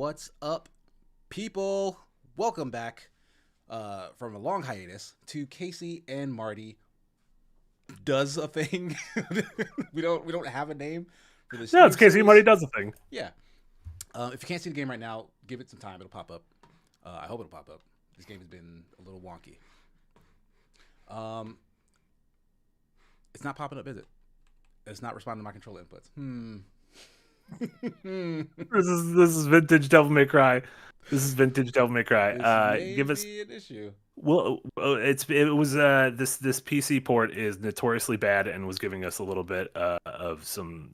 What's up, people? Welcome back from a long hiatus to Casey and Marty does a thing. we don't have a name for this No, new it's KC and Marty series. does the thing. Yeah. If you can't see the game right now, give it some time. It'll pop up. I hope it'll pop up. This game has been a little wonky. Um, it's not popping up, is it? It's not responding to my controller inputs. This is vintage Devil May Cry. This is vintage Devil May Cry. This may Give us be an issue. this PC port is notoriously bad and was giving us a little bit of some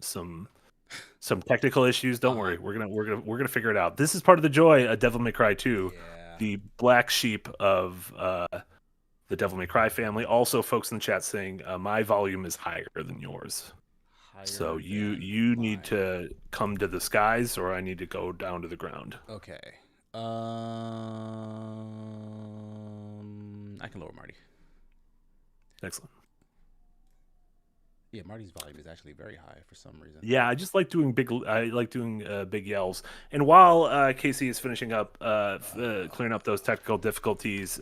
technical issues. Don't worry, we're gonna figure it out. This is part of the joy of Devil May Cry 2, Yeah. the black sheep of the Devil May Cry family. Also, folks in the chat saying my volume is higher than yours. So you need to come to the skies, or I need to go down to the ground. Okay. I can lower Marty. Excellent. Yeah, Marty's volume is actually very high for some reason. Yeah, I just like doing big. I like doing big yells. And while Casey is finishing up, clearing up those technical difficulties,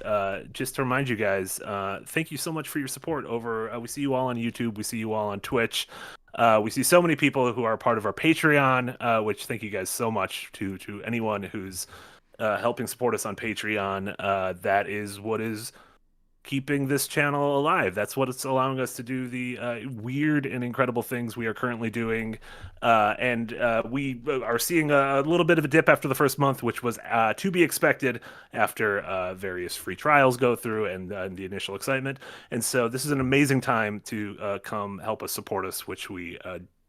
just to remind you guys, thank you so much for your support. We see you all on YouTube. We see you all on Twitch. We see so many people who are part of our Patreon, which thank you guys so much to anyone who's helping support us on Patreon. That is what is keeping this channel alive. That's what it's allowing us to do the weird and incredible things we are currently doing. And we are seeing a little bit of a dip after the first month, which was to be expected after various free trials go through and the initial excitement. And so this is an amazing time to come help us support us, which we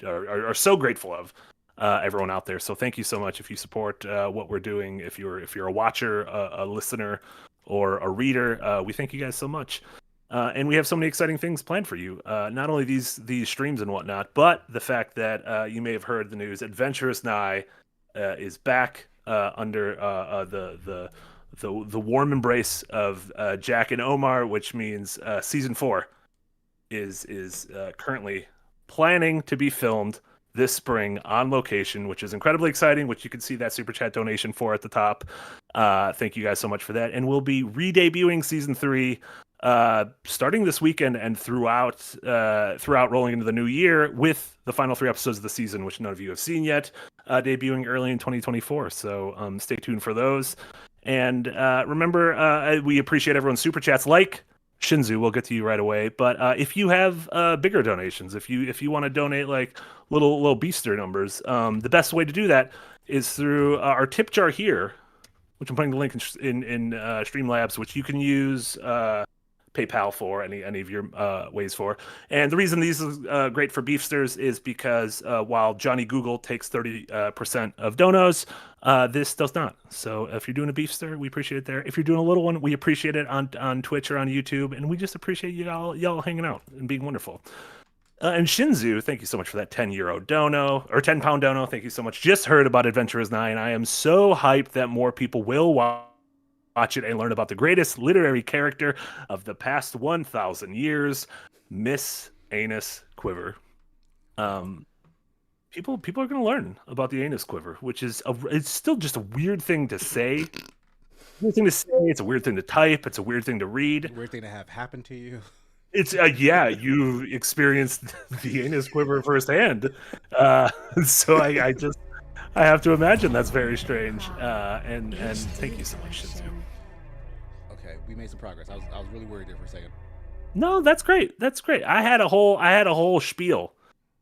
are so grateful of. Everyone out there. So thank you so much if you support what we're doing. If you're a watcher, a listener, or a reader, we thank you guys so much. And we have so many exciting things planned for you. Not only these streams and whatnot, but the fact that you may have heard the news. Adventurous Nye is back under the warm embrace of Jack and Omar, which means season 4 is currently planning to be filmed this spring on location, which is incredibly exciting, which you can see that super chat donation for at the top. Thank you guys so much for that. And we'll be re-debuting season 3 starting this weekend and throughout rolling into the new year with the final 3 episodes of the season, which none of you have seen yet, debuting early in 2024. So stay tuned for those. And remember, we appreciate everyone's super chats. Like Shinzu, we'll get to you right away. But if you have bigger donations, if you want to donate like little beefster numbers, the best way to do that is through our tip jar here, which I'm putting the link in Streamlabs, which you can use PayPal for any of your ways for. And the reason these are great for beefsters is because while Johnny Google takes 30% of donos, this does not. So if you're doing a beefster, we appreciate it there. If you're doing a little one, we appreciate it on Twitch or on YouTube, and we just appreciate y'all hanging out and being wonderful. And Shinzu, thank you so much for that 10 euro dono, or 10 pound dono. Thank you so much. Just heard about Adventurers 9. I am so hyped that more people will watch it and learn about the greatest literary character of the past 1,000 years, Miss Anus Quiver. People are going to learn about the Anus Quiver, which is it's still just a weird thing to say. Weird thing to say. It's a weird thing to type. It's a weird thing to read. Weird thing to have happen to you. It's yeah, you experienced the Anus Quiver firsthand. So I have to imagine that's very strange. And thank you so much, Shinzu. Okay, we made some progress. I was really worried there for a second. No, that's great. That's great. I had a whole spiel.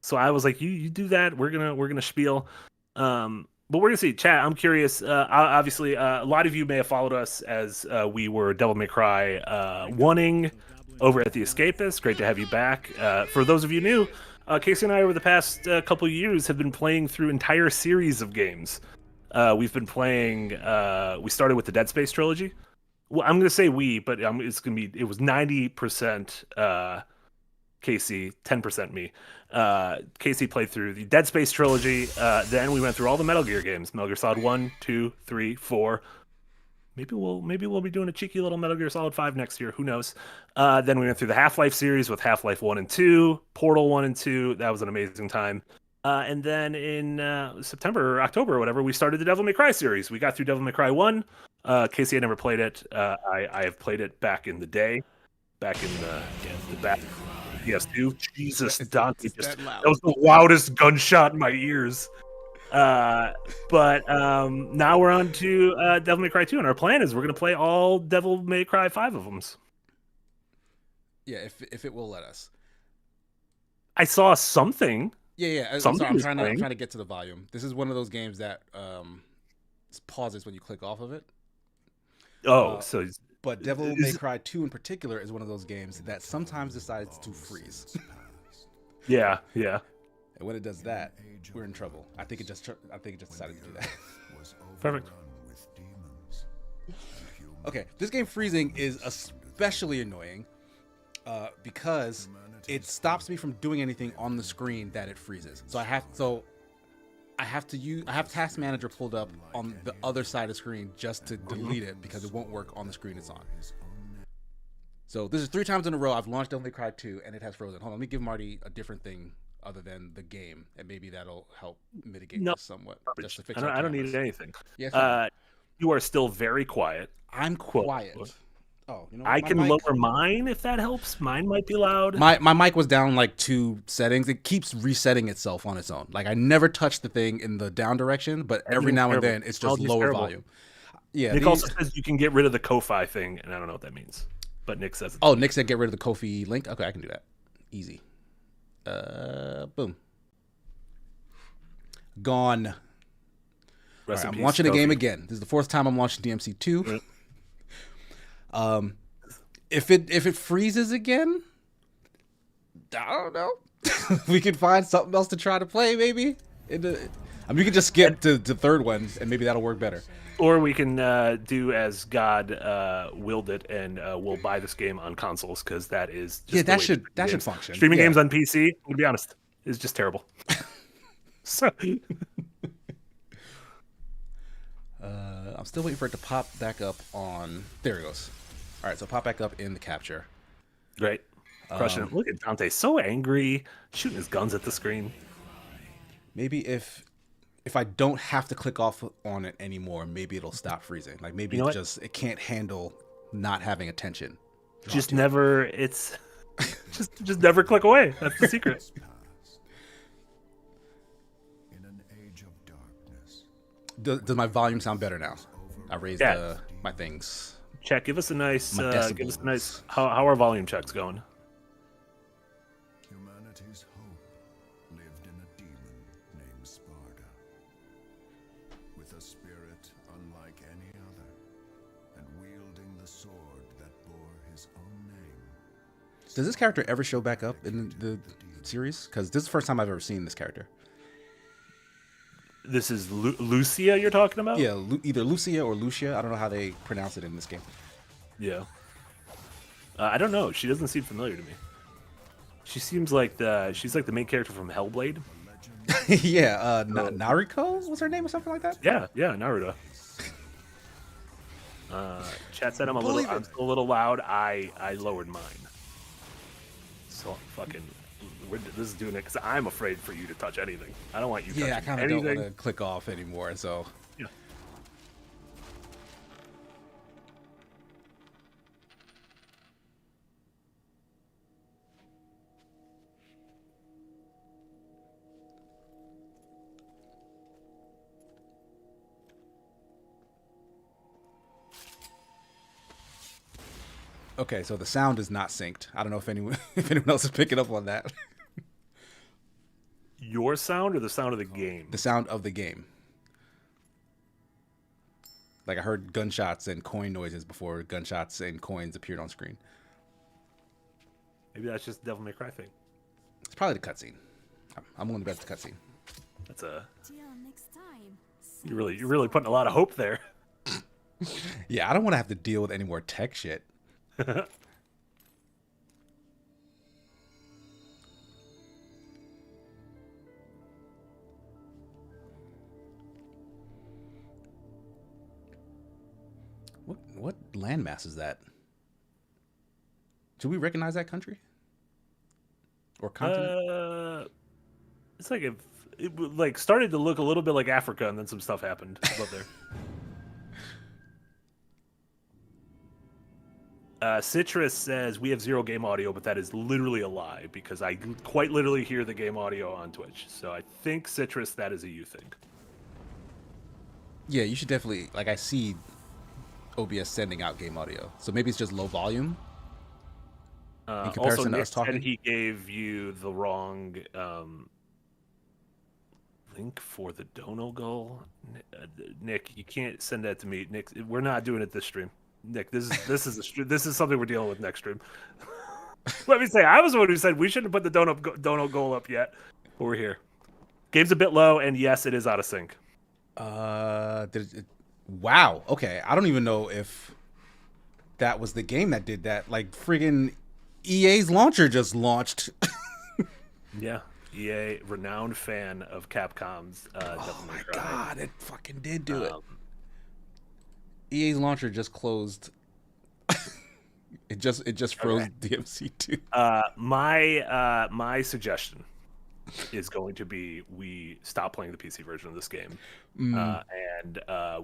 So I was like, you do that. We're gonna spiel. But we're gonna see. Chat, I'm curious. Obviously, a lot of you may have followed us as we were Devil May Cry wanting over at The Escapist. Great to have you back. For those of you new, Casey and I over the past couple of years have been playing through entire series of games. We've been playing. We started with the Dead Space trilogy. Well, I'm gonna say we, but it's gonna be. It was 90% Casey, 10% me. Casey played through the Dead Space trilogy. Then we went through all the Metal Gear games: Metal Gear Solid 1, 2, 3, 4. Maybe we'll be doing a cheeky little Metal Gear Solid 5 next year. Who knows? Then we went through the Half-Life series with Half-Life 1 and 2, Portal 1 and 2. That was an amazing time. And then in September or October or whatever, we started the Devil May Cry series. We got through Devil May Cry 1. Casey had never played it. I have played it back in the day, back in the back PS2. Jesus, Dante, that that was the loudest gunshot in my ears. But now we're on to Devil May Cry 2, and our plan is we're going to play all Devil May Cry 5 of them. Yeah, if it will let us. I saw something. Yeah. Something I'm trying to get to the volume. This is one of those games that pauses when you click off of it. But Devil May Cry 2 in particular is one of those games that sometimes decides to freeze. Yeah. And when it does that, we're in trouble. I think it just decided to do that. Perfect. Okay, this game freezing is especially annoying because it stops me from doing anything on the screen that it freezes. So I have Task Manager pulled up on the other side of the screen just to delete it because it won't work on the screen it's on. So this is 3 times in a row I've launched Devil May Cry 2 and it has frozen. Hold on, let me give Marty a different thing other than the game, and maybe that'll help mitigate this somewhat. Just to fix I don't need anything. Yeah, you are still very quiet. I'm quiet. Oh, you know, I can lower mine if that helps. Mine might be loud. My mic was down like 2 settings. It keeps resetting itself on its own. Like I never touch the thing in the down direction, but every now and then it's just lower volume. Yeah. Nick also says you can get rid of the Ko-Fi thing, and I don't know what that means. But Nick says Oh, Nick said get rid of the Ko-Fi link. Okay, I can do that. Easy. Boom. Gone. Right, I'm launching the game again. This is the 4th time I'm launching DMC 2. If it freezes again, I don't know. We can find something else to try to play, maybe. We can just skip to the 3rd one, and maybe that'll work better. Or we can do as God willed it, and we'll buy this game on consoles because that is just that should function. Streaming games on PC, to be honest, is just terrible. So I'm still waiting for it to pop back up on. There it goes. All right, so pop back up in the capture. Great, crushing it. Look at Dante, so angry, shooting his guns at the screen. Maybe if I don't have to click off on it anymore, maybe it'll stop freezing. Like maybe it can't handle not having attention. Just never. It's just never click away. That's the secret. Does my volume sound better now? I raised my things. Check. Give us a nice. How are volume checks going? Humanity's hope lived in a demon named Sparda, with a spirit unlike any other, and wielding the sword that bore his own name. Does this character ever show back up in the series? Because this is the first time I've ever seen this character. This is Lucia you're talking about? Yeah, either Lucia or Lucia. I don't know how they pronounce it in this game. Yeah. I don't know. She doesn't seem familiar to me. She seems like she's like the main character from Hellblade. Yeah, Naruto was her name or something like that? Yeah, Naruto. Chat said I'm still a little loud. I lowered mine. So fucking this is doing it because I'm afraid for you to touch anything. I don't want you touching anything. Yeah, I kind of don't want to click off anymore, so. Yeah. Okay, so the sound is not synced. I don't know if anyone else is picking up on that. Your sound or the sound of the game? The sound of the game. Like I heard gunshots and coin noises before gunshots and coins appeared on screen. Maybe that's just Devil May Cry thing. It's probably the cutscene. I'm willing to bet it's the cutscene. That's you're really putting a lot of hope there. Yeah, I don't want to have to deal with any more tech shit. What landmass is that? Do we recognize that country or continent? It's like like started to look a little bit like Africa, and then some stuff happened above there. Citrus says we have 0 game audio, but that is literally a lie because I quite literally hear the game audio on Twitch. So I think Citrus, that is a you thing. Yeah, you should definitely, like, I see OBS sending out game audio, so maybe it's just low volume in comparison Also, to Nick us talking. said he gave you the wrong link for the Dono goal. Nick, you can't send that to me. Nick, we're not doing it this stream. Nick, this is something we're dealing with next stream. Let me say, I was the one who said we shouldn't put the Dono goal up yet, but we're here. Game's a bit low, and yes, it is out of sync. Wow. Okay, I don't even know if that was the game that did that. Like, friggin' EA's launcher just launched. Yeah, EA, renowned fan of Capcom's. Oh my god, it fucking did do it. EA's launcher just closed. It just froze DMC2. My suggestion is going to be we stop playing the PC version of this game, and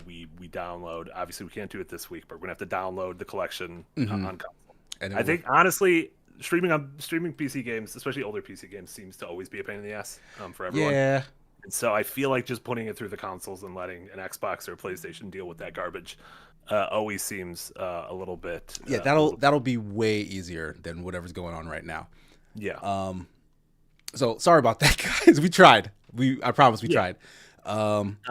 we download. Obviously, we can't do it this week, but we're gonna have to download the collection on console. And I think honestly, streaming PC games, especially older PC games, seems to always be a pain in the ass for everyone. Yeah. And so I feel like just putting it through the consoles and letting an Xbox or a PlayStation deal with that garbage always seems a little bit. Yeah, that'll be way easier than whatever's going on right now. Yeah. So sorry about that, guys. We tried. I promise we tried.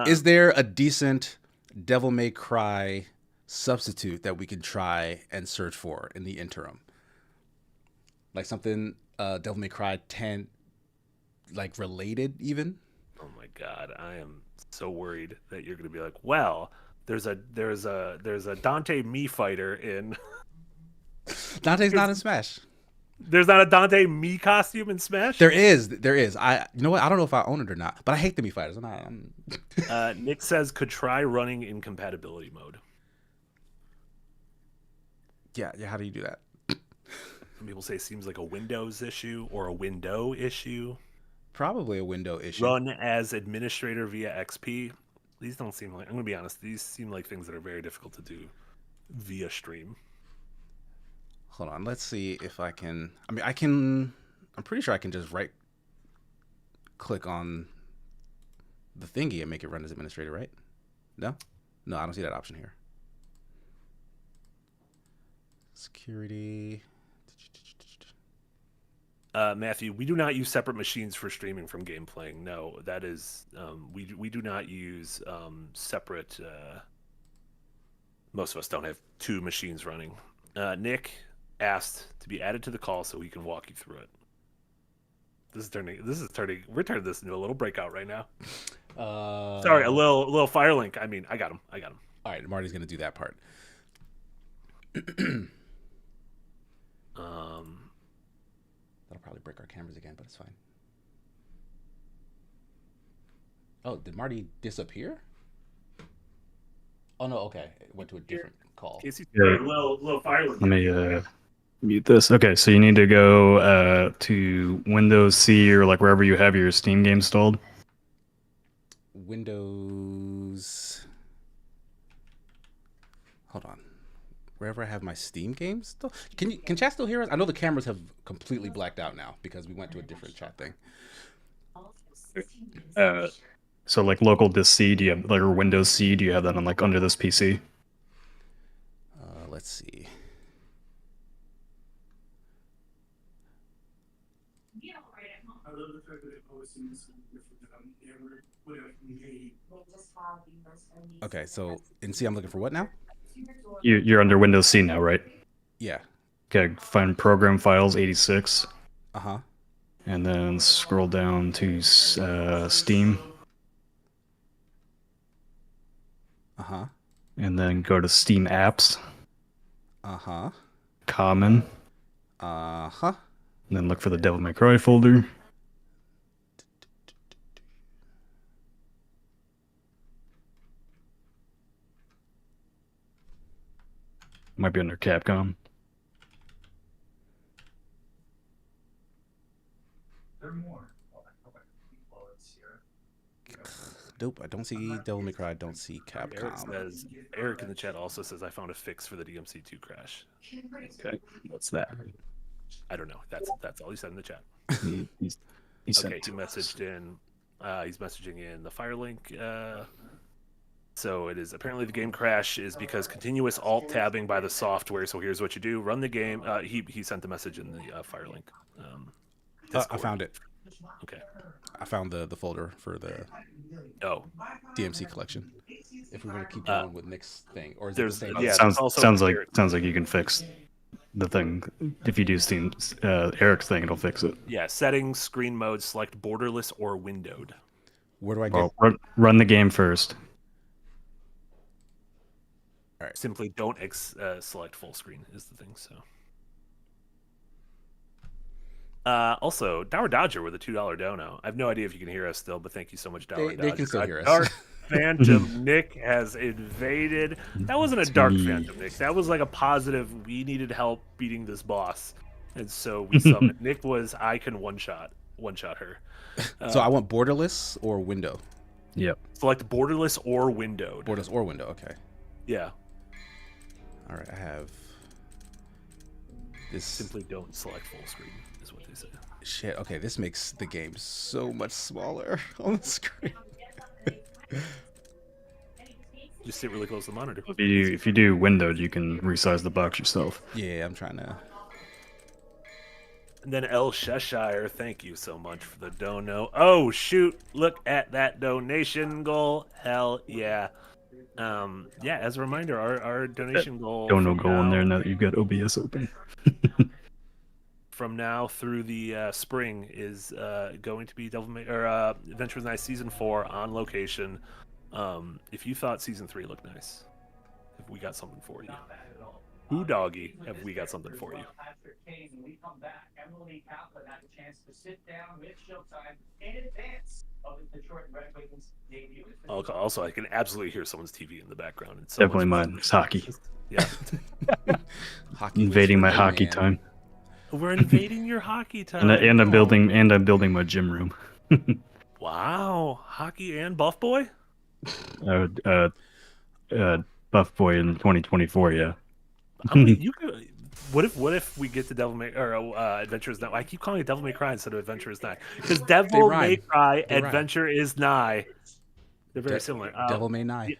Is there a decent Devil May Cry substitute that we can try and search for in the interim? Like something Devil May Cry 10 like related even? Oh my god, I am so worried that you're going to be like, well, there's a Dante Mii fighter in. Dante's not in Smash. There's not a Dante Mii costume in Smash? There is. You know what? I don't know if I own it or not, but I hate the Mii fighters. Nick says could try running in compatibility mode. Yeah. How do you do that? Some people say it seems like a Windows issue or a window issue. Probably a window issue. Run as administrator via XP. These don't seem like, I'm going to be honest, these seem like things that are very difficult to do via stream. Hold on, let's see if I can. I'm pretty sure I can just right click on the thingy and make it run as administrator, right? No, I don't see that option here. Security. Matthew, we do not use separate machines for streaming from game playing. No, that is, we do not use separate. Most of us don't have 2 machines running. Nick asked to be added to the call so he can walk you through it. We're turning this into a little breakout right now. Sorry, a little fire link. I mean, I got him. All right, Marty's gonna do that part. That'll probably break our cameras again, but it's fine. Oh, did Marty disappear? Oh no, okay, it went to a different call. Yeah. Little fire link. Let me mute this. Okay, so you need to go to Windows C or like wherever you have your Steam game installed. Windows. Hold on. Wherever I have my Steam games still. Can chat still hear us? I know the cameras have completely blacked out now because we went to a different chat thing. So like local disk C, do you have like or Windows C? Do you have that on like under this PC? Let's see. Okay, so in C, I'm looking for what now? You're under Windows C now, right? Yeah. Okay, find Program Files 86. Uh-huh. And then scroll down to Steam. Uh-huh. And then go to Steam Apps. Uh-huh. Common. Uh-huh. And then look for the Devil May Cry folder. Might be under Capcom. Nope, I don't see Devil May Cry. I don't see Capcom. Eric in the chat also says I found a fix for the DMC2 crash. Okay, what's that? I don't know. That's all he said in the chat. He sent Okay, he messaged in. He's messaging in the Firelink. So it is apparently the game crash is because continuous alt tabbing by the software. So here's what you do: run the game. He sent the message in the Firelink. I found it. Okay. I found the folder for the DMC collection. If we're gonna keep going with Nick's thing, or is it the same? Yeah, sounds like you can fix the thing. If you do Eric's thing, it'll fix it. Yeah, settings, screen mode, select borderless or windowed. Where do I get? Well, run the game first. All right. Simply don't select full screen is the thing. So. Also, Dower Dodger with a $2 dono. I have no idea if you can hear us still, but thank you so much, Dower Dodger. They can still hear us. Dark Phantom Nick has invaded. That wasn't a dark Phantom Nick. That was like a positive. We needed help beating this boss, and so we summoned. Nick was I can one shot her. So I want borderless or window. Yep. Select borderless or windowed. Borderless or window. Okay. Yeah. All right. I have this. Simply don't select full screen. Is what they say. Shit. Okay. This makes the game so much smaller on the screen. Just sit really close to the monitor. If you do windowed, you can resize the box yourself. Yeah, I'm trying to. And then L. Cheshire, thank you so much for the dono. Oh, shoot. Look at that donation goal. Hell yeah. Yeah, as a reminder, our donation goal. Dono goal in there now that you've got OBS open. From now through the spring is going to be Adventure Nice Season 4 on location. If you thought Season 3 looked nice, have we got something for you? Who doggy, have we got something for you? Also, I can absolutely hear someone's TV in the background. It's definitely mine. It's hockey. Yeah. Hockey invading my hockey time. We're invading your hockey time. And I'm building my gym room. Wow, hockey and Buff Boy. Buff Boy in 2024. Yeah. What if we get to Devil May Adventure Nigh? I keep calling it Devil May Cry instead of Adventure is Nigh because Devil May Cry, Adventure is Nigh. They're very similar. Devil May Nigh.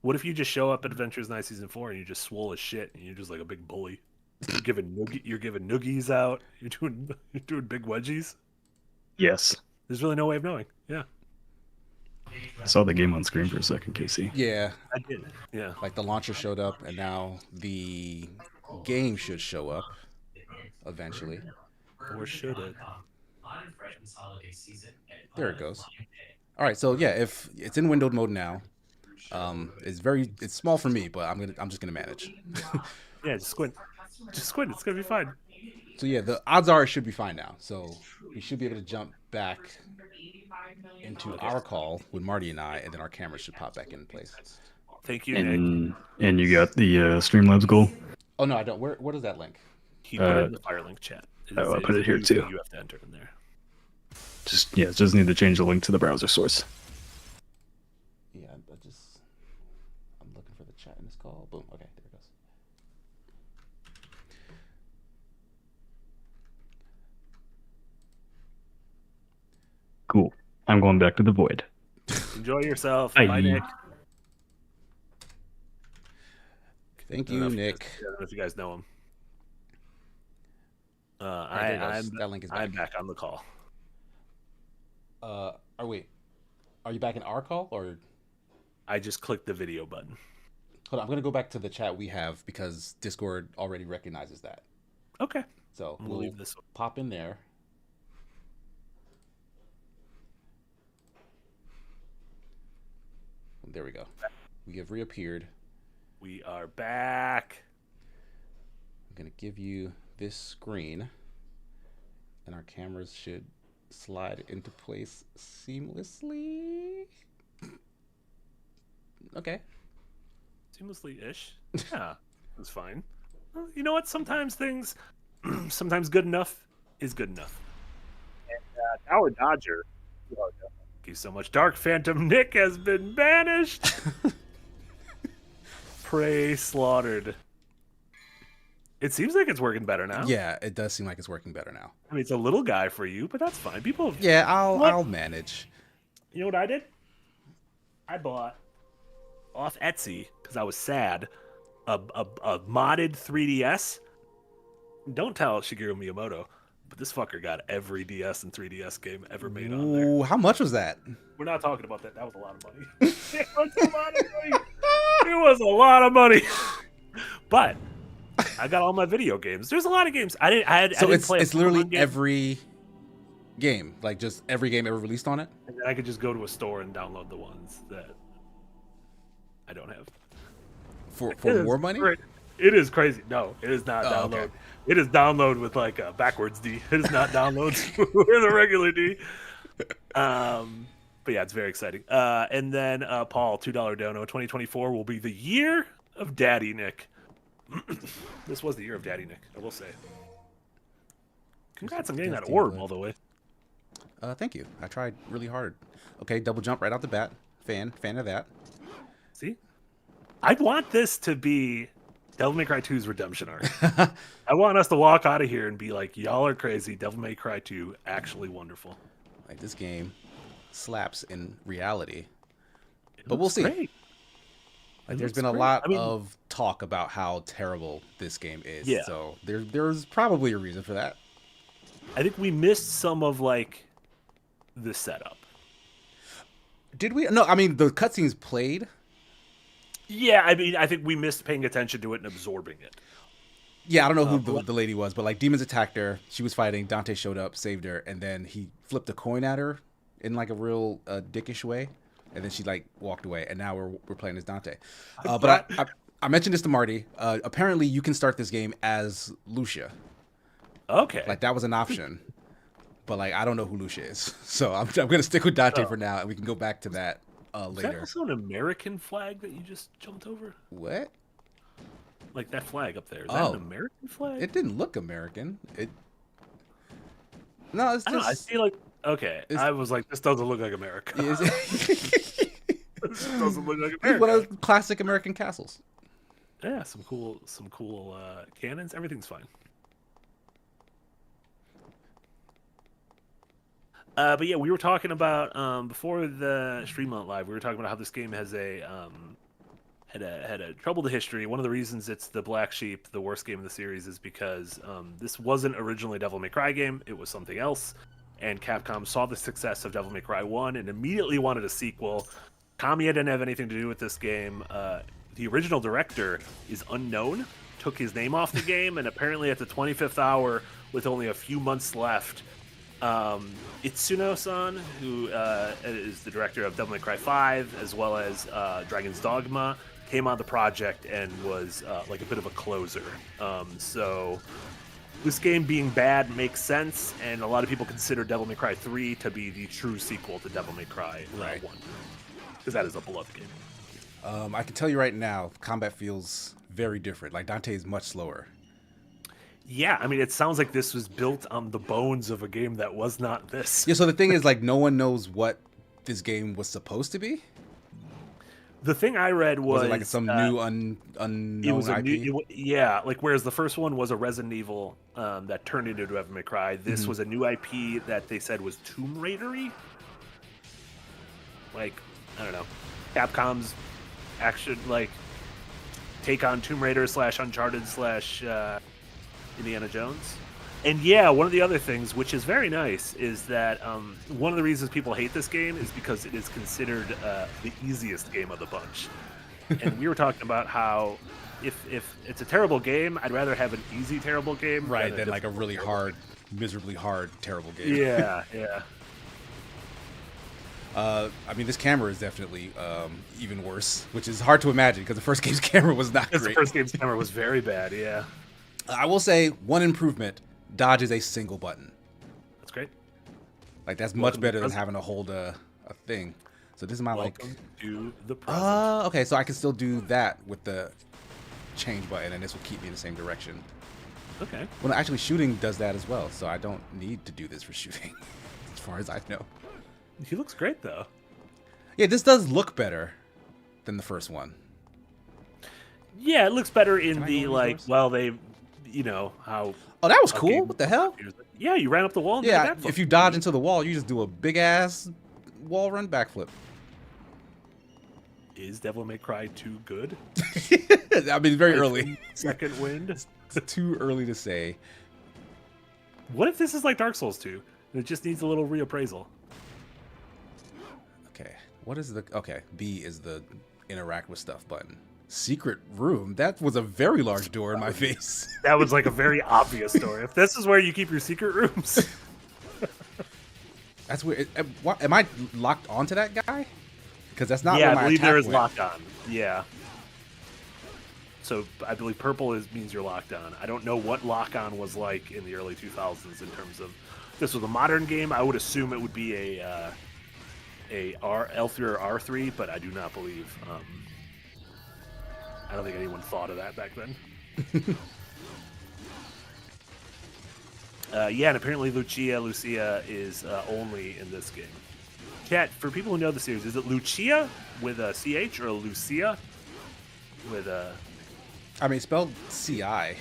What if you just show up at Adventure is Nigh Season 4 and you just swole as shit and you're just like a big bully? You're giving noogies out. You're doing big wedgies. Yes. There's really no way of knowing. Yeah. I saw the game on screen for a second, KC. Yeah. I did. Yeah. Like the launcher showed up, and now the game should show up eventually. Or should it? There it goes. All right. So yeah, if it's in windowed mode now, it's small for me, but I'm just gonna manage. Yeah, just squint. Just squint. It's gonna be fine. So yeah, the odds are it should be fine now. So we should be able to jump back into our call with Marty and I, and then our cameras should pop back in place. Thank you, Nick. And you got the Streamlabs goal? Oh no, I don't. What is that link? He put it in the Firelink chat. I put it here too. You have to enter in there. Just need to change the link to the browser source. Yeah, I'm looking for the chat in this call. Boom. Okay, there it goes. Cool. I'm going back to the void. Enjoy yourself. Bye. Bye, Nick. Thank you, Nick. I don't know if you guys know him. That link is back. I'm back on the call. Are you back in our call or? I just clicked the video button. Hold on, I'm gonna go back to the chat we have because Discord already recognizes that. Okay. So we'll leave this one. Pop in there. There we go. We have reappeared. We are back. I'm going to give you this screen, and our cameras should slide into place seamlessly. Okay. Seamlessly-ish. Yeah, that's fine. Well, you know what? Sometimes good enough is good enough. And Dower Dodger, Thank you so much. Dark Phantom Nick has been banished. Prey slaughtered. It seems like it's working better now. Yeah, it does seem like it's working better now. I mean, it's a little guy for you, but that's fine. People. Yeah, I'll manage. You know what I did? I bought off Etsy because I was sad a modded 3DS. Don't tell Shigeru Miyamoto, but this fucker got every DS and 3DS game ever made on there. Ooh, how much was that? We're not talking about that. That was a lot of money. It was a lot of money. It was a lot of money. But I got all my video games. There's a lot of games. I didn't play it's literally every game, like just every game ever released on it. And then I could just go to a store and download the ones that I don't have. For more money? It is crazy. No, it is not download. Okay. It is download with like a backwards D. It is not download with a regular D. But yeah, it's very exciting. And then Paul, $2 dono. 2024 will be the year of Daddy Nick. This was the year of Daddy Nick, I will say. Congrats on getting that orb all the way. Thank you. I tried really hard. Okay, double jump right out the bat. Fan of that. See? I want this to be Devil May Cry 2's redemption arc. I want us to walk out of here and be like, y'all are crazy. Devil May Cry 2, actually wonderful. Like, this game slaps in reality. But we'll see. Great. Like, there's been a lot of talk about how terrible this game is. Yeah. So there's probably a reason for that. I think we missed some of, like, the setup. Did we? No, I mean, the cutscenes played. Yeah, I mean, I think we missed paying attention to it and absorbing it. Yeah, I don't know who the lady was, but like demons attacked her. She was fighting. Dante showed up, saved her, and then he flipped a coin at her in like a real dickish way, and then she like walked away. And now we're playing as Dante. But I mentioned this to Marty. Apparently, you can start this game as Lucia. Okay. Like that was an option, but like I don't know who Lucia is, so I'm gonna stick with Dante for now, and we can go back to that later. Is that also an American flag that you just jumped over? What? Like that flag up there. Is that an American flag? It didn't look American. No, it's just. I see like I was like, this doesn't look like America. This doesn't look like America. It's one of those classic American castles. Yeah, some cool cannons. Everything's fine. But yeah, we were talking about before the stream went live. We were talking about how this game has had a troubled history. One of the reasons it's the black sheep, the worst game of the series, is because this wasn't originally a Devil May Cry game. It was something else. And Capcom saw the success of Devil May Cry 1 and immediately wanted a sequel. Kamiya didn't have anything to do with this game. The original director is unknown, took his name off the game, and apparently at the 25th hour, with only a few months left, Itsuno-san, who is the director of Devil May Cry 5, as well as Dragon's Dogma, came on the project and was like a bit of a closer. So this game being bad makes sense, and a lot of people consider Devil May Cry 3 to be the true sequel to Devil May Cry 1, because that is a beloved game. I can tell you right now, combat feels very different. Like Dante is much slower. Yeah, I mean, it sounds like this was built on the bones of a game that was not this. Yeah, so the thing is, like, no one knows what this game was supposed to be. The thing I read was it like some new unknown it was IP? Yeah, like whereas the first one was a Resident Evil that turned into Devil May Cry, this was a new IP that they said was Tomb Raider-y. Like, I don't know, Capcom's action, like, take on Tomb Raider / Uncharted / Indiana Jones. And yeah, one of the other things, which is very nice, is that one of the reasons people hate this game is because it is considered the easiest game of the bunch. And we were talking about how if it's a terrible game, I'd rather have an easy terrible game than like a really hard, miserably hard, terrible game. Yeah. I mean, this camera is definitely even worse, which is hard to imagine because the first game's camera was not great. The first game's camera was very bad, yeah. I will say one improvement: dodge is a single button. That's great. Like that's much better than having to hold a thing. So this is my Welcome to the present. Okay, so I can still do that with the change button, and this will keep me in the same direction. Okay. Well, actually, shooting does that as well, so I don't need to do this for shooting, as far as I know. He looks great though. Yeah, this does look better than the first one. Yeah, it looks better in Can I the go like. indoors? Well, they, how. Oh, that was how cool. games What the work. hell? Yeah, you ran up the wall. And did Yeah, a backflip. if you dodge into the wall, you just do a big ass wall run backflip. Is Devil May Cry 2 good? I mean, very early. Second wind. It's too early to say. What if this is like Dark Souls 2? And it just needs a little reappraisal. Okay, what is the... Okay, B is the interact with stuff button. Secret room? That was a very large door in my face. That was like a very obvious door. If this is where you keep your secret rooms. That's weird. Am I locked onto that guy? Because that's not yeah, where my I believe attack there is went. lock on. Yeah. So I believe purple means you're locked on. I don't know what lock on was like in the early 2000s in terms of if this was a modern game. I would assume it would be a L3 or R3, but I do not believe. I don't think anyone thought of that back then. Yeah, and apparently Lucia is only in this game. Chat, for people who know the series, is it Lucia with a CH or Lucia with a... I mean, spelled C-I.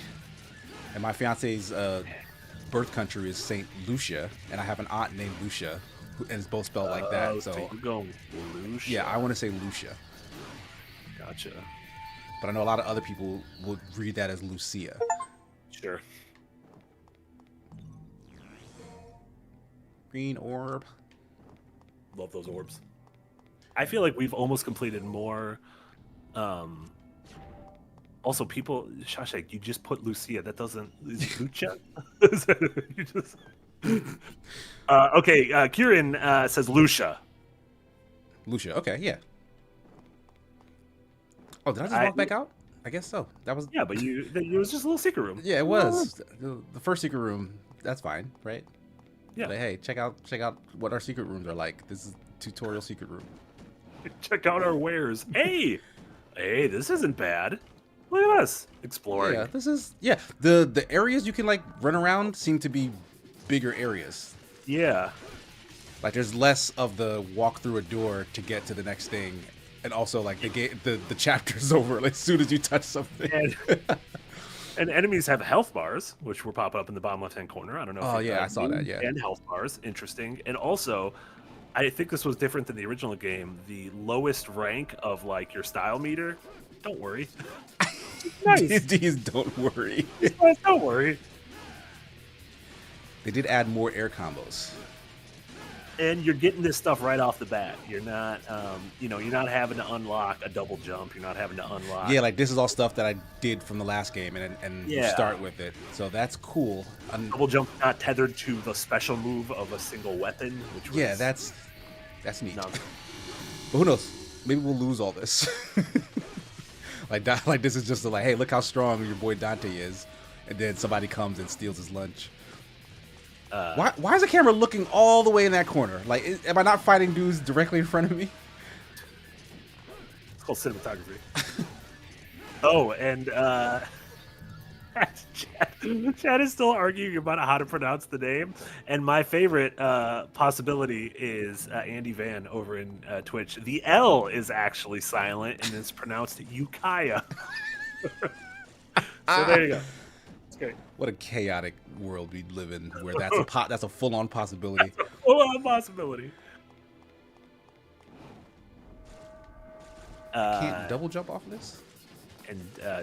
And my fiance's birth country is St. Lucia, and I have an aunt named Lucia, and it's both spelled like that. So you're going Lucia. yeah, I want to say Lucia. Gotcha. But I know a lot of other people would read that as Lucia. Sure. Green orb. Love those orbs. I feel like we've almost completed more. Also, people, Shashak, you just put Lucia. That doesn't. Is it Lucia? You just. Okay, Kieran says Lucia. Lucia. Okay, yeah. Oh, did I just walk back out? I guess so. That was. Yeah, but it was just a little secret room. Yeah, it was the first secret room. That's fine, right? Yeah. Like, hey, check out what our secret rooms are like. This is tutorial secret room. Check out our wares. Hey, this isn't bad. Look at us exploring. Yeah, this is the areas you can like run around seem to be bigger areas. Yeah. Like there's less of the walk through a door to get to the next thing, and also like the chapter's over as soon as you touch something. And enemies have health bars, which will pop up in the bottom left-hand corner. I don't know. Oh yeah, I saw that. Yeah. And health bars, interesting. And also, I think this was different than the original game. The lowest rank of like your style meter. Don't worry. Nice. These don't worry. Don't worry. They did add more air combos. And you're getting this stuff right off the bat. You're not, you're not having to unlock a double jump. You're not having to unlock. Yeah, like this is all stuff that I did from the last game, and you Yeah. start with it. So that's cool. Double jump not tethered to the special move of a single weapon. Which was Yeah, that's neat. No. But who knows? Maybe we'll lose all this. like this is just like, hey, look how strong your boy Dante is, and then somebody comes and steals his lunch. Why is the camera looking all the way in that corner? Like, am I not fighting dudes directly in front of me? It's called cinematography. Oh, and Chad is still arguing about how to pronounce the name. And my favorite possibility is Andy Van over in Twitch. The L is actually silent and it's pronounced Ukiah. So there you go. It's great. What a chaotic world we live in, where that's a full-on possibility. Full-on possibility. Can't double jump off of this? And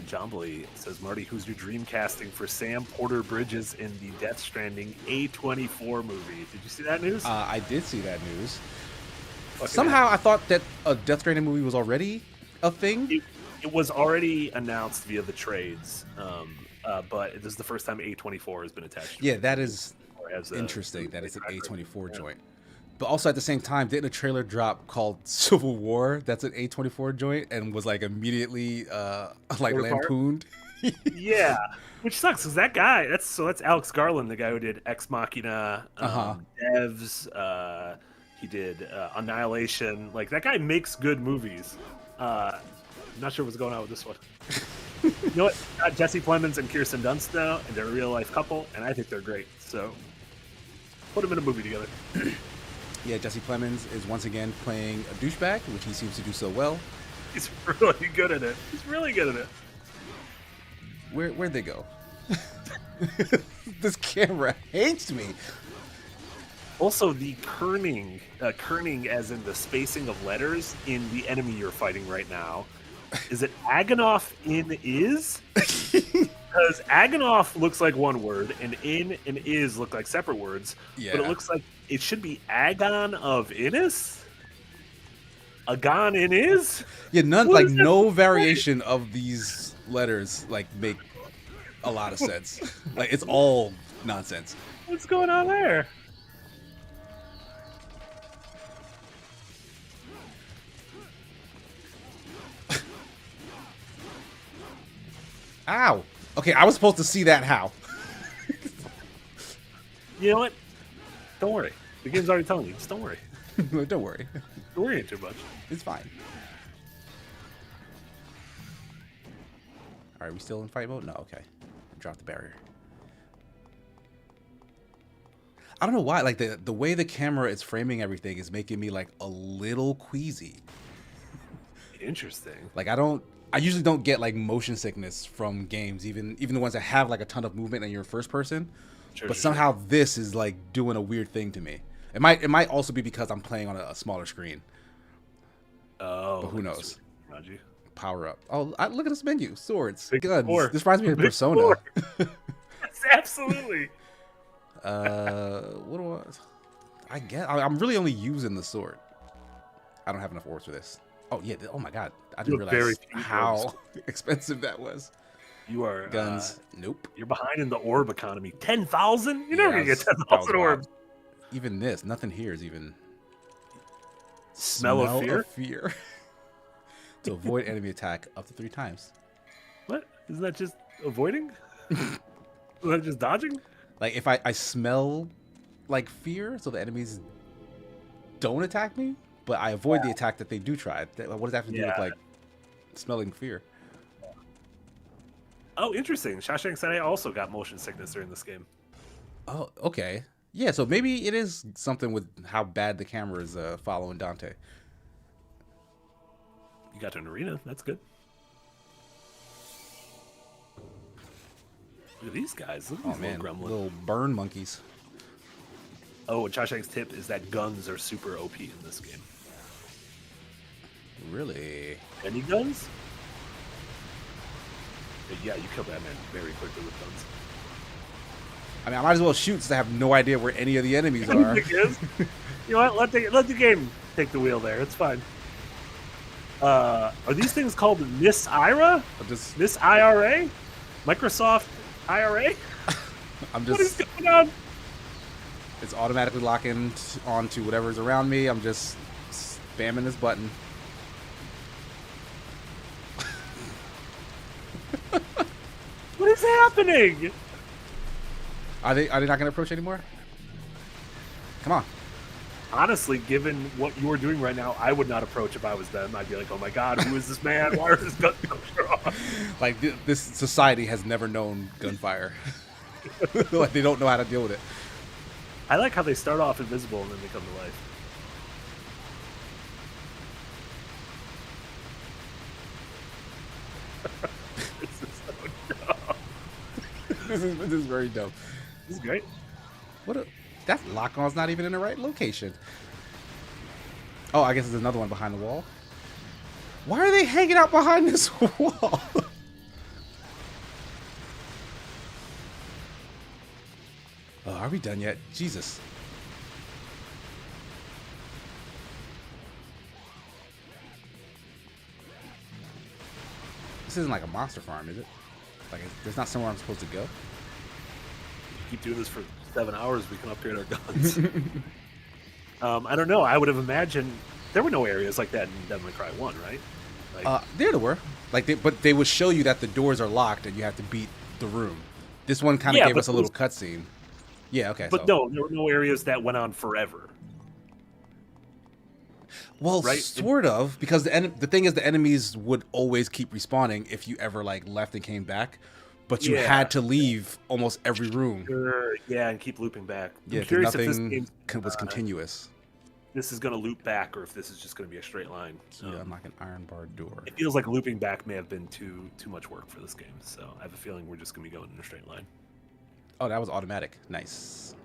Jombly says, Marty, who's your dream casting for Sam Porter Bridges in the Death Stranding A24 movie? Did you see that news? I did see that news. Fucking Somehow I thought that a Death Stranding movie was already a thing. It was already announced via the trades, but this is the first time A24 has been attached to it. Yeah, that is As a- interesting. That it's an A24 Yeah. joint. But also at the same time, didn't a trailer drop called Civil War? That's an A24 joint, and was like immediely like Torn apart? lampooned. Yeah, which sucks because that guy. That's Alex Garland, the guy who did Ex Machina, Devs. He did Annihilation. Like that guy makes good movies. I'm not sure what's going on with this one. You know what? Got Jesse Plemons and Kirsten Dunst now, and they're a real life couple, and I think they're great. So put them in a movie together. Yeah, Jesse Plemons is once again playing a douchebag, which he seems to do so well. He's really good at it. He's really good at it. Where'd they go? This camera hates me. Also, the kerning as in the spacing of letters in the enemy you're fighting right now. Is it Agonoff in is? Because Agonoff looks like one word, and in and is look like separate words. Yeah. But it looks like it should be Agon of Innis? Agon in is? Yeah, none What like is that? no variation of these letters like make a lot of sense. Like it's all nonsense. What's going on there? Ow. Okay, I was supposed to see that how. You know what? Don't worry. The game's already telling you. Just don't worry. Don't worry. Don't worry too much. It's fine. All right, we still in fight mode? No, okay. Drop the barrier. I don't know why, like the way the camera is framing everything is making me like a little queasy. Interesting. Like I usually don't get like motion sickness from games, even the ones that have like a ton of movement and you're first person. Sure, But sure, somehow this is like doing a weird thing to me. It might also be because I'm playing on a smaller screen. Oh, But who knows? Roger. Power up. Oh, look at this menu. Swords, Big guns. four. This reminds me of Big Persona. four. Yes, absolutely. What do I get? I'm really only using the sword. I don't have enough orbs for this. Oh yeah. Oh my god. I didn't You have very realize few how orbs. expensive that was. You are Guns. Nope. You're behind in the orb economy. 10,000? You're Yeah, never gonna get that was 10,000 wild. orbs. Even this, nothing here is even. Smell of fear? fear. To avoid enemy attack up to 3 times. What? Isn't that just avoiding? Isn't that just dodging? Like if I smell like fear, so the enemies don't attack me, but I avoid the attack that they do try. What does that have to do with Yeah. like smelling fear? Oh, interesting. Shawshank Senai also got motion sickness during this game. Oh, okay. Yeah, so maybe it is something with how bad the camera is following Dante. You got to an arena. That's good. Look at these guys. Look at Oh these man, little gremlins. little burn monkeys. Oh, and Shawshank's tip is that guns are super OP in this game. Really? Any guns? Yeah, you kill that man very quickly with guns. I mean, I might as well shoot since I have no idea where any of the enemies are. You know what? Let the game take the wheel there. It's fine. Are these things called Miss IRA? I'm just, Miss IRA? Microsoft IRA? I'm What is just. going on? It's automatically locking onto whatever's around me. I'm just spamming this button. What is happening? Are they not going to approach anymore? Come on. Honestly, given what you are doing right now, I would not approach if I was them. I'd be like, oh my god, who is this man? Why are his guns so strong? Like this society has never known gunfire. Like they don't know how to deal with it. I like how they start off invisible and then they come to life. This is so dumb. This is very dumb. This is great. That lock-on's not even in the right location. Oh, I guess there's another one behind the wall. Why are they hanging out behind this wall? Oh, are we done yet? Jesus. This isn't like a monster farm, is it? Like, there's not somewhere I'm supposed to go? Keep doing this for 7 hours, we can upgrade our guns. I don't know. I would have imagined there were no areas like that in Devil May Cry 1, right? Like, There were. But they would show you that the doors are locked and you have to beat the room. This one kind of Yeah, gave but us a little cutscene. Yeah, okay. but so. no, there were no areas that went on forever. Well, right? sort of, because the thing is the enemies would always keep respawning if you ever like left and came back, but you Yeah. had to leave almost every room. Sure, yeah, and keep looping back. Yeah, I'm curious if this nothing game was continuous. this is going to loop back or if this is just going to be a straight line. Key to unlock an iron bar door. It feels like looping back may have been too much work for this game, so I have a feeling we're just going to be going in a straight line. Oh, that was automatic. Nice.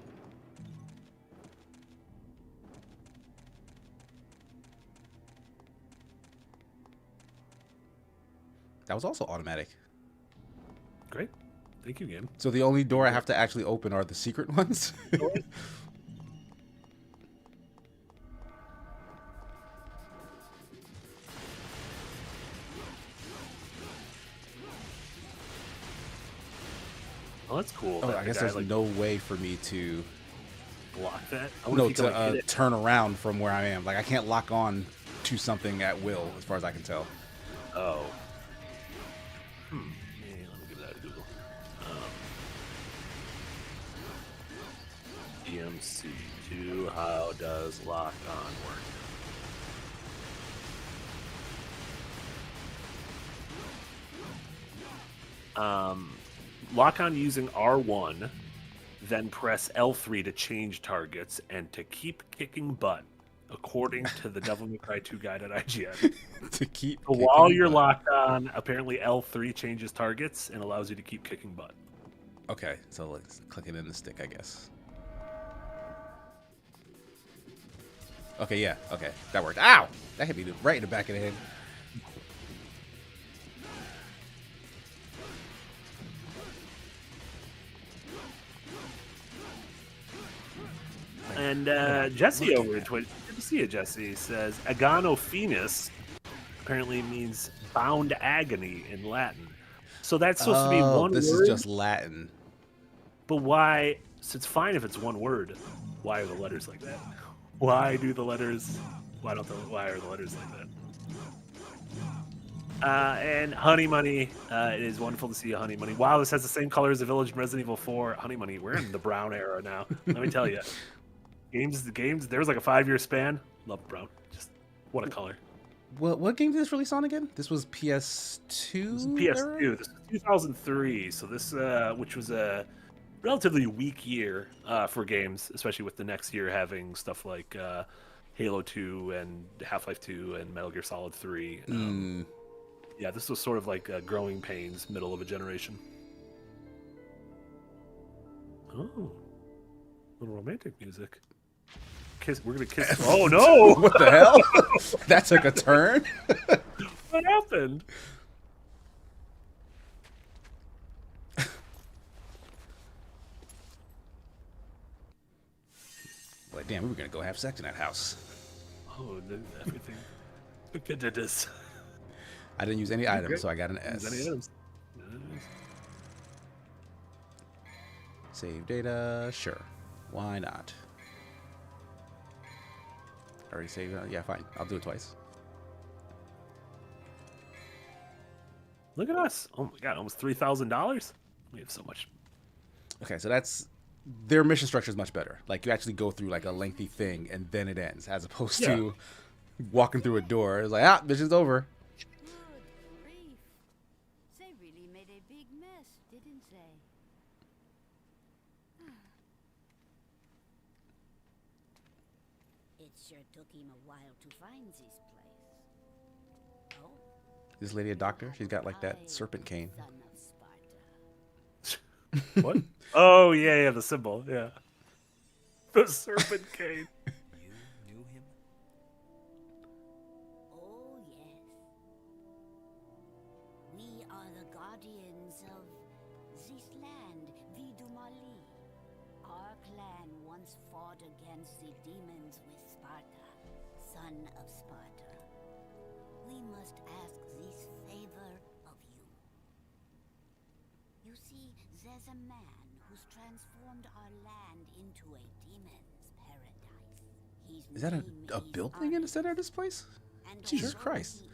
That was also automatic. Great. Thank you, game. So the only door I have to actually open are the secret ones? Oh, that's cool. Oh, that I the guess guy, there's like, no way for me to block that. I wonder if you can, like, hit it. turn around from where I am. Like I can't lock on to something at will, as far as I can tell. Oh. Yeah, let me give that a Google. EMC2, how does lock on work? Lock on using R1, then press L3 to change targets and to keep kicking butt, according to the Devil May Cry 2 guide at IGN. To keep So kicking while you're butt. locked on, apparently L3 changes targets and allows you to keep kicking butt. Okay, so let's click it in the stick, I guess. Okay, yeah, okay, that worked. Ow! That hit me right in the back of the head. And Jesse over in Twitch, good to see you, Jesse, says agonophenus apparently means bound agony in Latin. So that's supposed to be one this word. is just Latin. But why? So it's fine if it's one word. Why are the letters like that? Why do the letters? Why are the letters like that? And Honey Money, it is wonderful to see you, Honey Money. Wow, this has the same color as the village in Resident Evil 4. Honey Money, we're in the brown era now. Let me tell you. Games, there was like a 5-year span. Love brown. Just what a color. What game did this release on again? This was PS2? This is PS2. This was 2003. So this, which was a relatively weak year for games, especially with the next year having stuff like Halo 2 and Half-Life 2 and Metal Gear Solid 3. Yeah, this was sort of like Growing Pains, middle of a generation. Oh, little romantic music. We're gonna kiss. Oh no! What the hell? That took a turn. What happened? Like, damn, we were gonna go have sex in that house. Oh, everything. Look at this. I didn't use any items, so I got an Use any S. items. Save data, sure. Why not? Already saved. Yeah, fine. I'll do it twice. Look at us. Oh my god, almost $3,000. We have so much. Okay, so that's their mission structure is much better. Like you actually go through like a lengthy thing and then it ends, as opposed to walking through a door. It's like, mission's over. Good grief. They really made a big mess, didn't they? It sure took him a while to find this place. Oh, This lady a doctor? She's got like that serpent cane. son of Sparta. What? Oh yeah, the symbol. Yeah. The serpent cane. You knew him? Oh, yes. We are the guardians of this land, Vidumali. Our clan once fought against the demons with Sparta, son of Sparta. We must ask this favor of you. You see, there's a man who's transformed our land into a demon's paradise. Is that a building in the center of this place? Jesus Christ.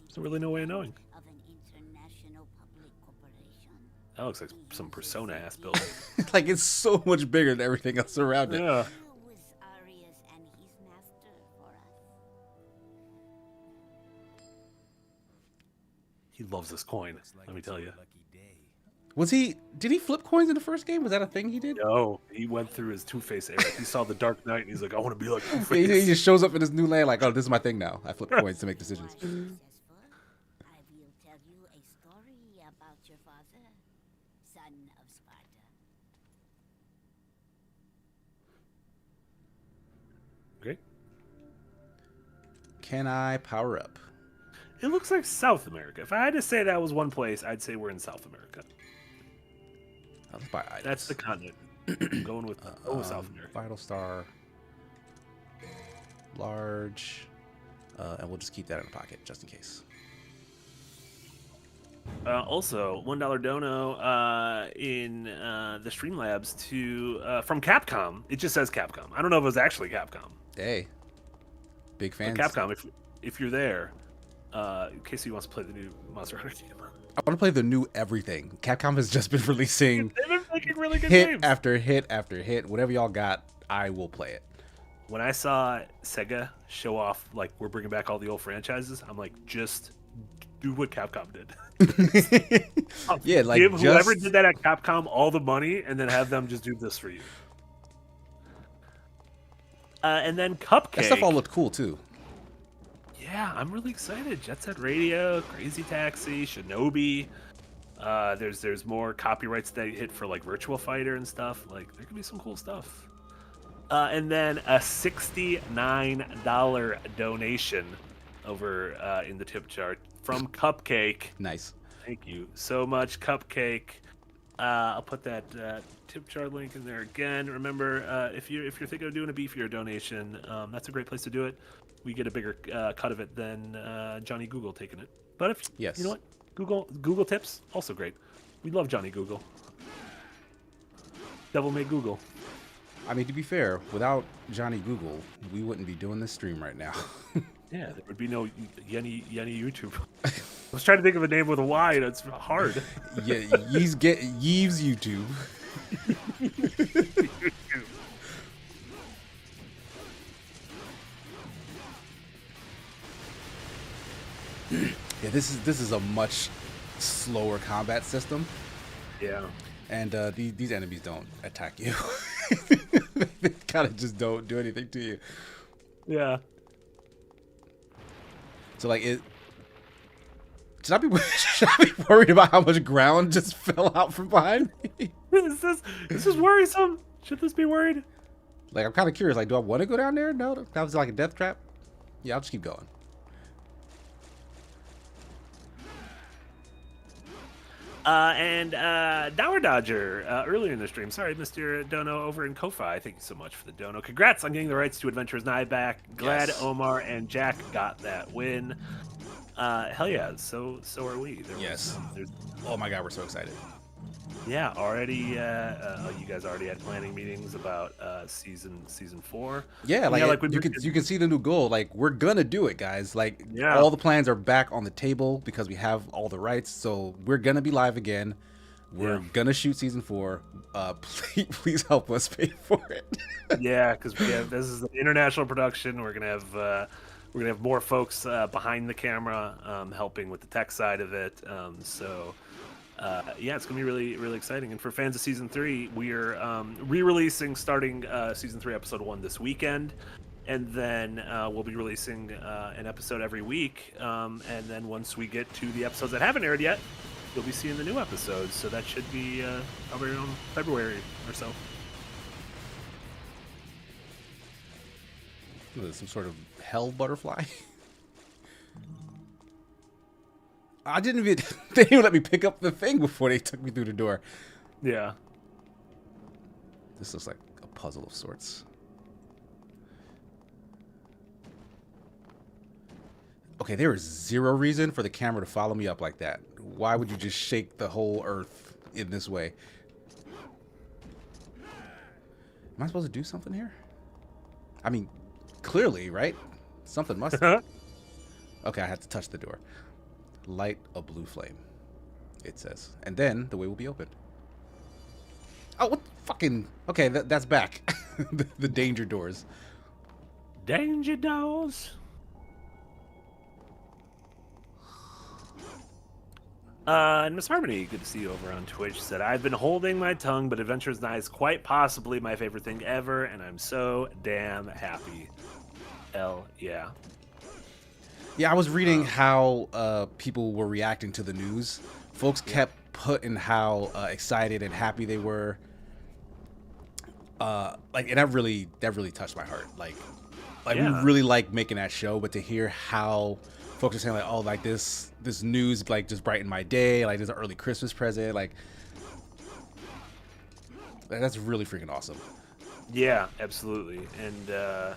There's really no way of knowing. Of an international public corporation. That looks like some Persona ass building. Like it's so much bigger than everything else around it. Yeah. Who was Arius and his master for us? He loves this coin. Looks like Let me it's tell your you. lucky day. Was he? Did he flip coins in the first game? Was that a thing he did? No, he went through his Two-Face era. He saw the Dark Knight, and he's like, I want to be like He Two-Face. just shows up in this new land like, oh, this is my thing now. I flip coins to make decisions. Successful, I will tell you a story about your father, son of Sparta. Great. Can I power up? It looks like South America. If I had to say that was one place, I'd say we're in South America. Let's buy items. That's the continent. I'm going with South America. Vital Star. Large. And we'll just keep that in the pocket just in case. Also, $1 dono in the Streamlabs to from Capcom. It just says Capcom. I don't know if it was actually Capcom. Hey. Big But fans. Capcom, if you're there, KC wants to play the new Monster Hunter game. I want to play the new everything. Capcom has just been releasing They've been making really good hit games. after hit after hit. Whatever y'all got, I will play it. When I saw Sega show off, like, we're bringing back all the old franchises, I'm like, just do what Capcom did. Yeah, like Give whoever just- did that at Capcom all the money and then have them just do this for you. And then Cupcake. That stuff all looked cool too. Yeah, I'm really excited. Jet Set Radio, Crazy Taxi, Shinobi. There's more copyrights that hit for like Virtual Fighter and stuff. Like there could be some cool stuff. And then a $69 donation over in the tip chart from Cupcake. Nice. Thank you so much, Cupcake. I'll put that tip jar link in there again. Remember, if you're thinking of doing a beefier donation, that's a great place to do it. We get a bigger cut of it than Johnny Google taking it. But if Yes. you know what, Google tips also great. We love Johnny Google. Devil may Google. I mean, to be fair, without Johnny Google, we wouldn't be doing this stream right now. Yeah, there would be no Yenny YouTube. I was trying to think of a name with a Y, and it's hard. Yeah, Yeeves YouTube. Yeah, this is a much slower combat system, Yeah. and these enemies don't attack you. They kind of just don't do anything to you. Yeah. So like it. Should I be worried about how much ground just fell out from behind me? This is worrisome. Should this be worried? Like I'm kind of curious. Like, do I want to go down there? No, that was like a death trap. Yeah, I'll just keep going. And Dower Dodger earlier in the stream. Sorry, Mr. Dono over in Ko-Fi. Thank you so much for the dono. Congrats on getting the rights to Adventures Night back. Glad Yes. Omar and Jack got that win. Hell yeah, so are we. Yes. Oh my God, we're so excited. Yeah, already. You guys already had planning meetings about season 4. Yeah, like, when you we- can see the new goal. Like we're gonna do it, guys. Like Yeah. all the plans are back on the table because we have all the rights. So we're gonna be live again. We're Yeah. gonna shoot season 4. Please help us pay for it. Yeah, because this is an international production. We're gonna have more folks behind the camera helping with the tech side of it. Yeah, it's gonna be really, really exciting. And for fans of season 3, we are re-releasing starting season 3 episode 1 this weekend, and then we'll be releasing an episode every week. And then once we get to the episodes that haven't aired yet, you'll be seeing the new episodes. So that should be probably around February or so. Some sort of hell butterfly. I didn't even. They didn't even let me pick up the thing before they took me through the door. Yeah. This looks like a puzzle of sorts. Okay, there is zero reason for the camera to follow me up like that. Why would you just shake the whole earth in this way? Am I supposed to do something here? I mean, clearly, right? Something must. Okay, I have to touch the door. Light a blue flame, it says. And then the way will be opened. Oh, what fucking... Okay, that's back. The danger doors. Danger doors. And Miss Harmony, good to see you over on Twitch, said, I've been holding my tongue, but Adventures Night is quite possibly my favorite thing ever, and I'm so damn happy. Hell yeah. Yeah, I was reading how people were reacting to the news. Folks kept putting how excited and happy they were. Like, and that really touched my heart. Like we really like making that show, but to hear how folks are saying like, oh, like this news like just brightened my day, like this is an early Christmas present, like that's really freaking awesome. Yeah, absolutely. And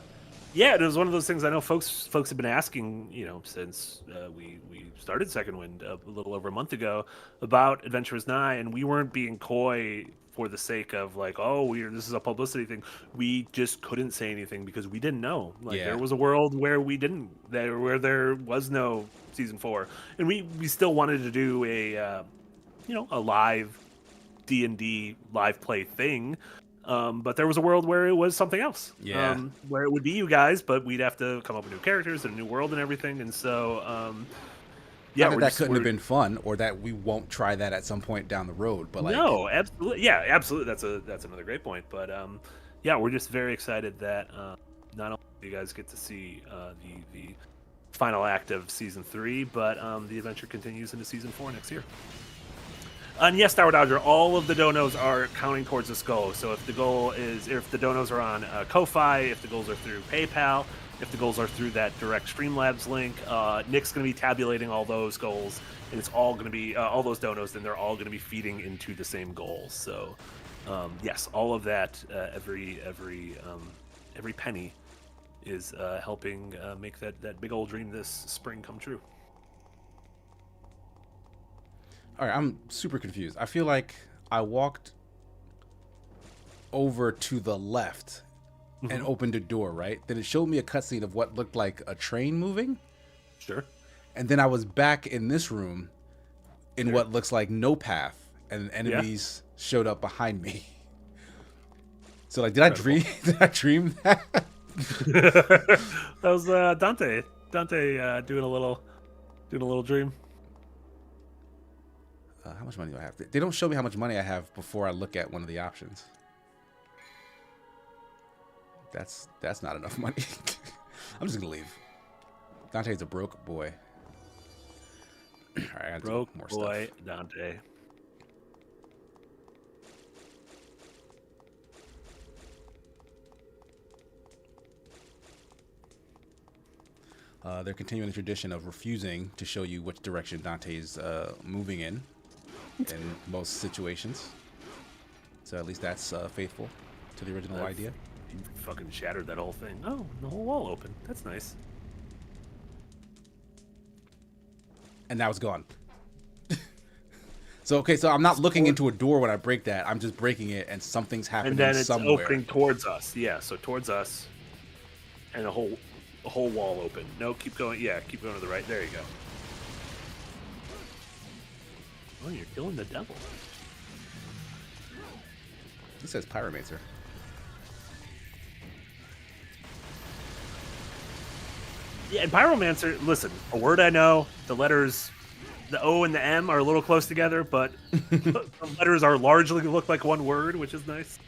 yeah, it was one of those things I know folks have been asking, since we started Second Wind a little over a month ago about Adventures Nigh, and we weren't being coy for the sake of like, oh, this is a publicity thing. We just couldn't say anything because we didn't know. Like there was a world where where there was no season 4, and we still wanted to do a live D&D live play thing. But there was a world where it was something else. Where it would be you guys, but we'd have to come up with new characters and a new world and everything. And so, that couldn't have been fun, or that we won't try that at some point down the road. But like, no, absolutely, yeah, absolutely. That's another great point. But we're just very excited that not only do you guys get to see the final act of season 3, but the adventure continues into season 4 next year. And yes, Tower Dodger, all of the donos are counting towards this goal. So if the donos are on Ko-Fi, if the goals are through PayPal, if the goals are through that direct Streamlabs link, Nick's going to be tabulating all those goals, and it's all going to be all those donos, and they're all going to be feeding into the same goals. So yes, all of that, every penny is helping make that big old dream this spring come true. All right, I'm super confused. I feel like I walked over to the left and opened a door, right? Then it showed me a cutscene of what looked like a train moving. Sure. And then I was back in this room in what looks like no path, and enemies showed up behind me. So like, did I dream that? That was Dante doing a little dream. How much money do I have? They don't show me how much money I have before I look at one of the options. That's not enough money. I'm just gonna leave. Dante's a broke boy. All right, I got broke more boy stuff. Dante. They're continuing the tradition of refusing to show you which direction Dante's moving in most situations. So at least that's faithful to the original idea. You fucking shattered that whole thing. Oh, the whole wall open. That's nice. And now it's gone. So I'm not looking into a door when I break that. I'm just breaking it, and something's happening somewhere. And then it's opening towards us. Yeah, so towards us, and a whole wall open. No, keep going. Yeah, keep going to the right. There you go. Oh, you're killing the devil. He says Pyromancer. Yeah, and Pyromancer, listen, a word I know, the letters, the O and the M are a little close together, but the letters are largely look like one word, which is nice.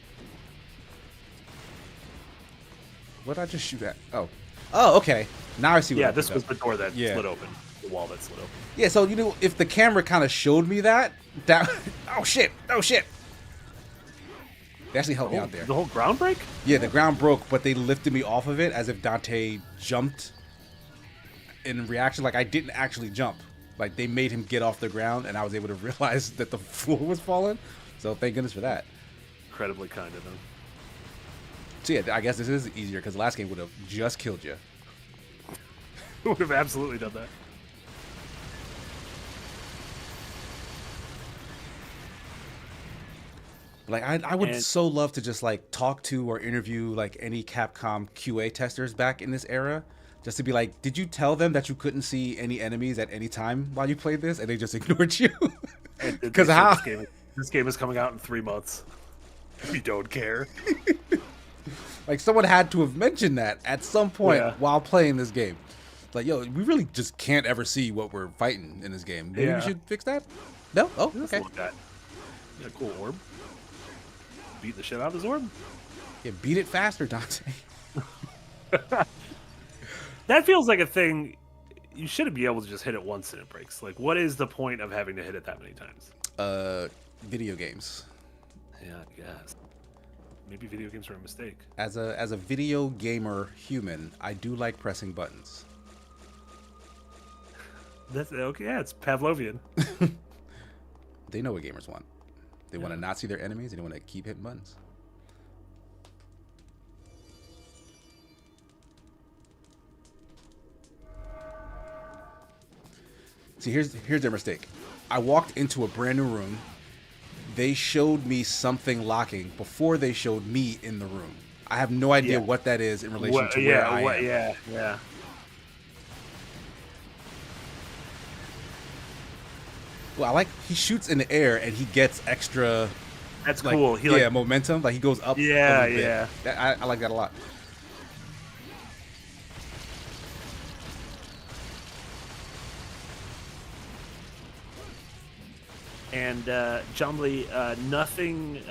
What did I just shoot at? Oh, okay. Now I see what this was the door that slid open. The wall that slid open. Yeah, so, if the camera kind of showed me that oh, shit. They actually helped me out there. The whole ground break? Yeah, the ground broke, but they lifted me off of it as if Dante jumped in reaction. Like, I didn't actually jump. Like, they made him get off the ground, and I was able to realize that the floor was falling. So, thank goodness for that. Incredibly kind of them. So, yeah, I guess this is easier, because the last game would have just killed you. Would have absolutely done that. Like, I would so love to just, like, talk to or interview, like, any Capcom QA testers back in this era. Just to be like, did you tell them that you couldn't see any enemies at any time while you played this? And they just ignored you? Because how? This game is coming out in 3 months. We don't care. Like, someone had to have mentioned that at some point while playing this game. Like, yo, we really just can't ever see what we're fighting in this game. Maybe we should fix that? No? Oh, Let's okay. look at that. Yeah, cool orb. Beat the shit out of this orb. Yeah, beat it faster, Dante. That feels like a thing. You shouldn't be able to just hit it once and it breaks. Like, what is the point of having to hit it that many times? Video games. Yeah, I guess. Maybe video games are a mistake. As a video gamer human, I do like pressing buttons. That's okay. Yeah, it's Pavlovian. They know what gamers want. They want to not see their enemies, and they want to keep hitting buttons. See, here's their mistake. I walked into a brand new room. They showed me something locking before they showed me in the room. I have no idea what that is in relation to where I am. Yeah. Well, I like he shoots in the air and he gets extra. That's like, cool. He momentum. Like he goes up. Yeah, a little bit. yeah. I like that a lot. And Jumbly, nothing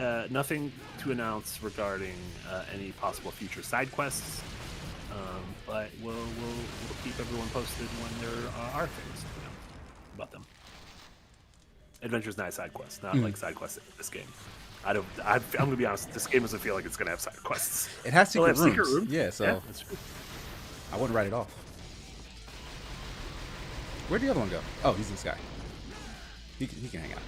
to announce regarding any possible future side quests, but we'll keep everyone posted when there are things to know about them. Adventure's not a side quest, not like side quests in this game. I'm gonna be honest. This game doesn't feel like it's gonna have side quests. It has secret rooms. Secret rooms. Yeah, so Yeah, that's true. I wouldn't write it off. Where'd the other one go? Oh, he's in the sky. He can hang out.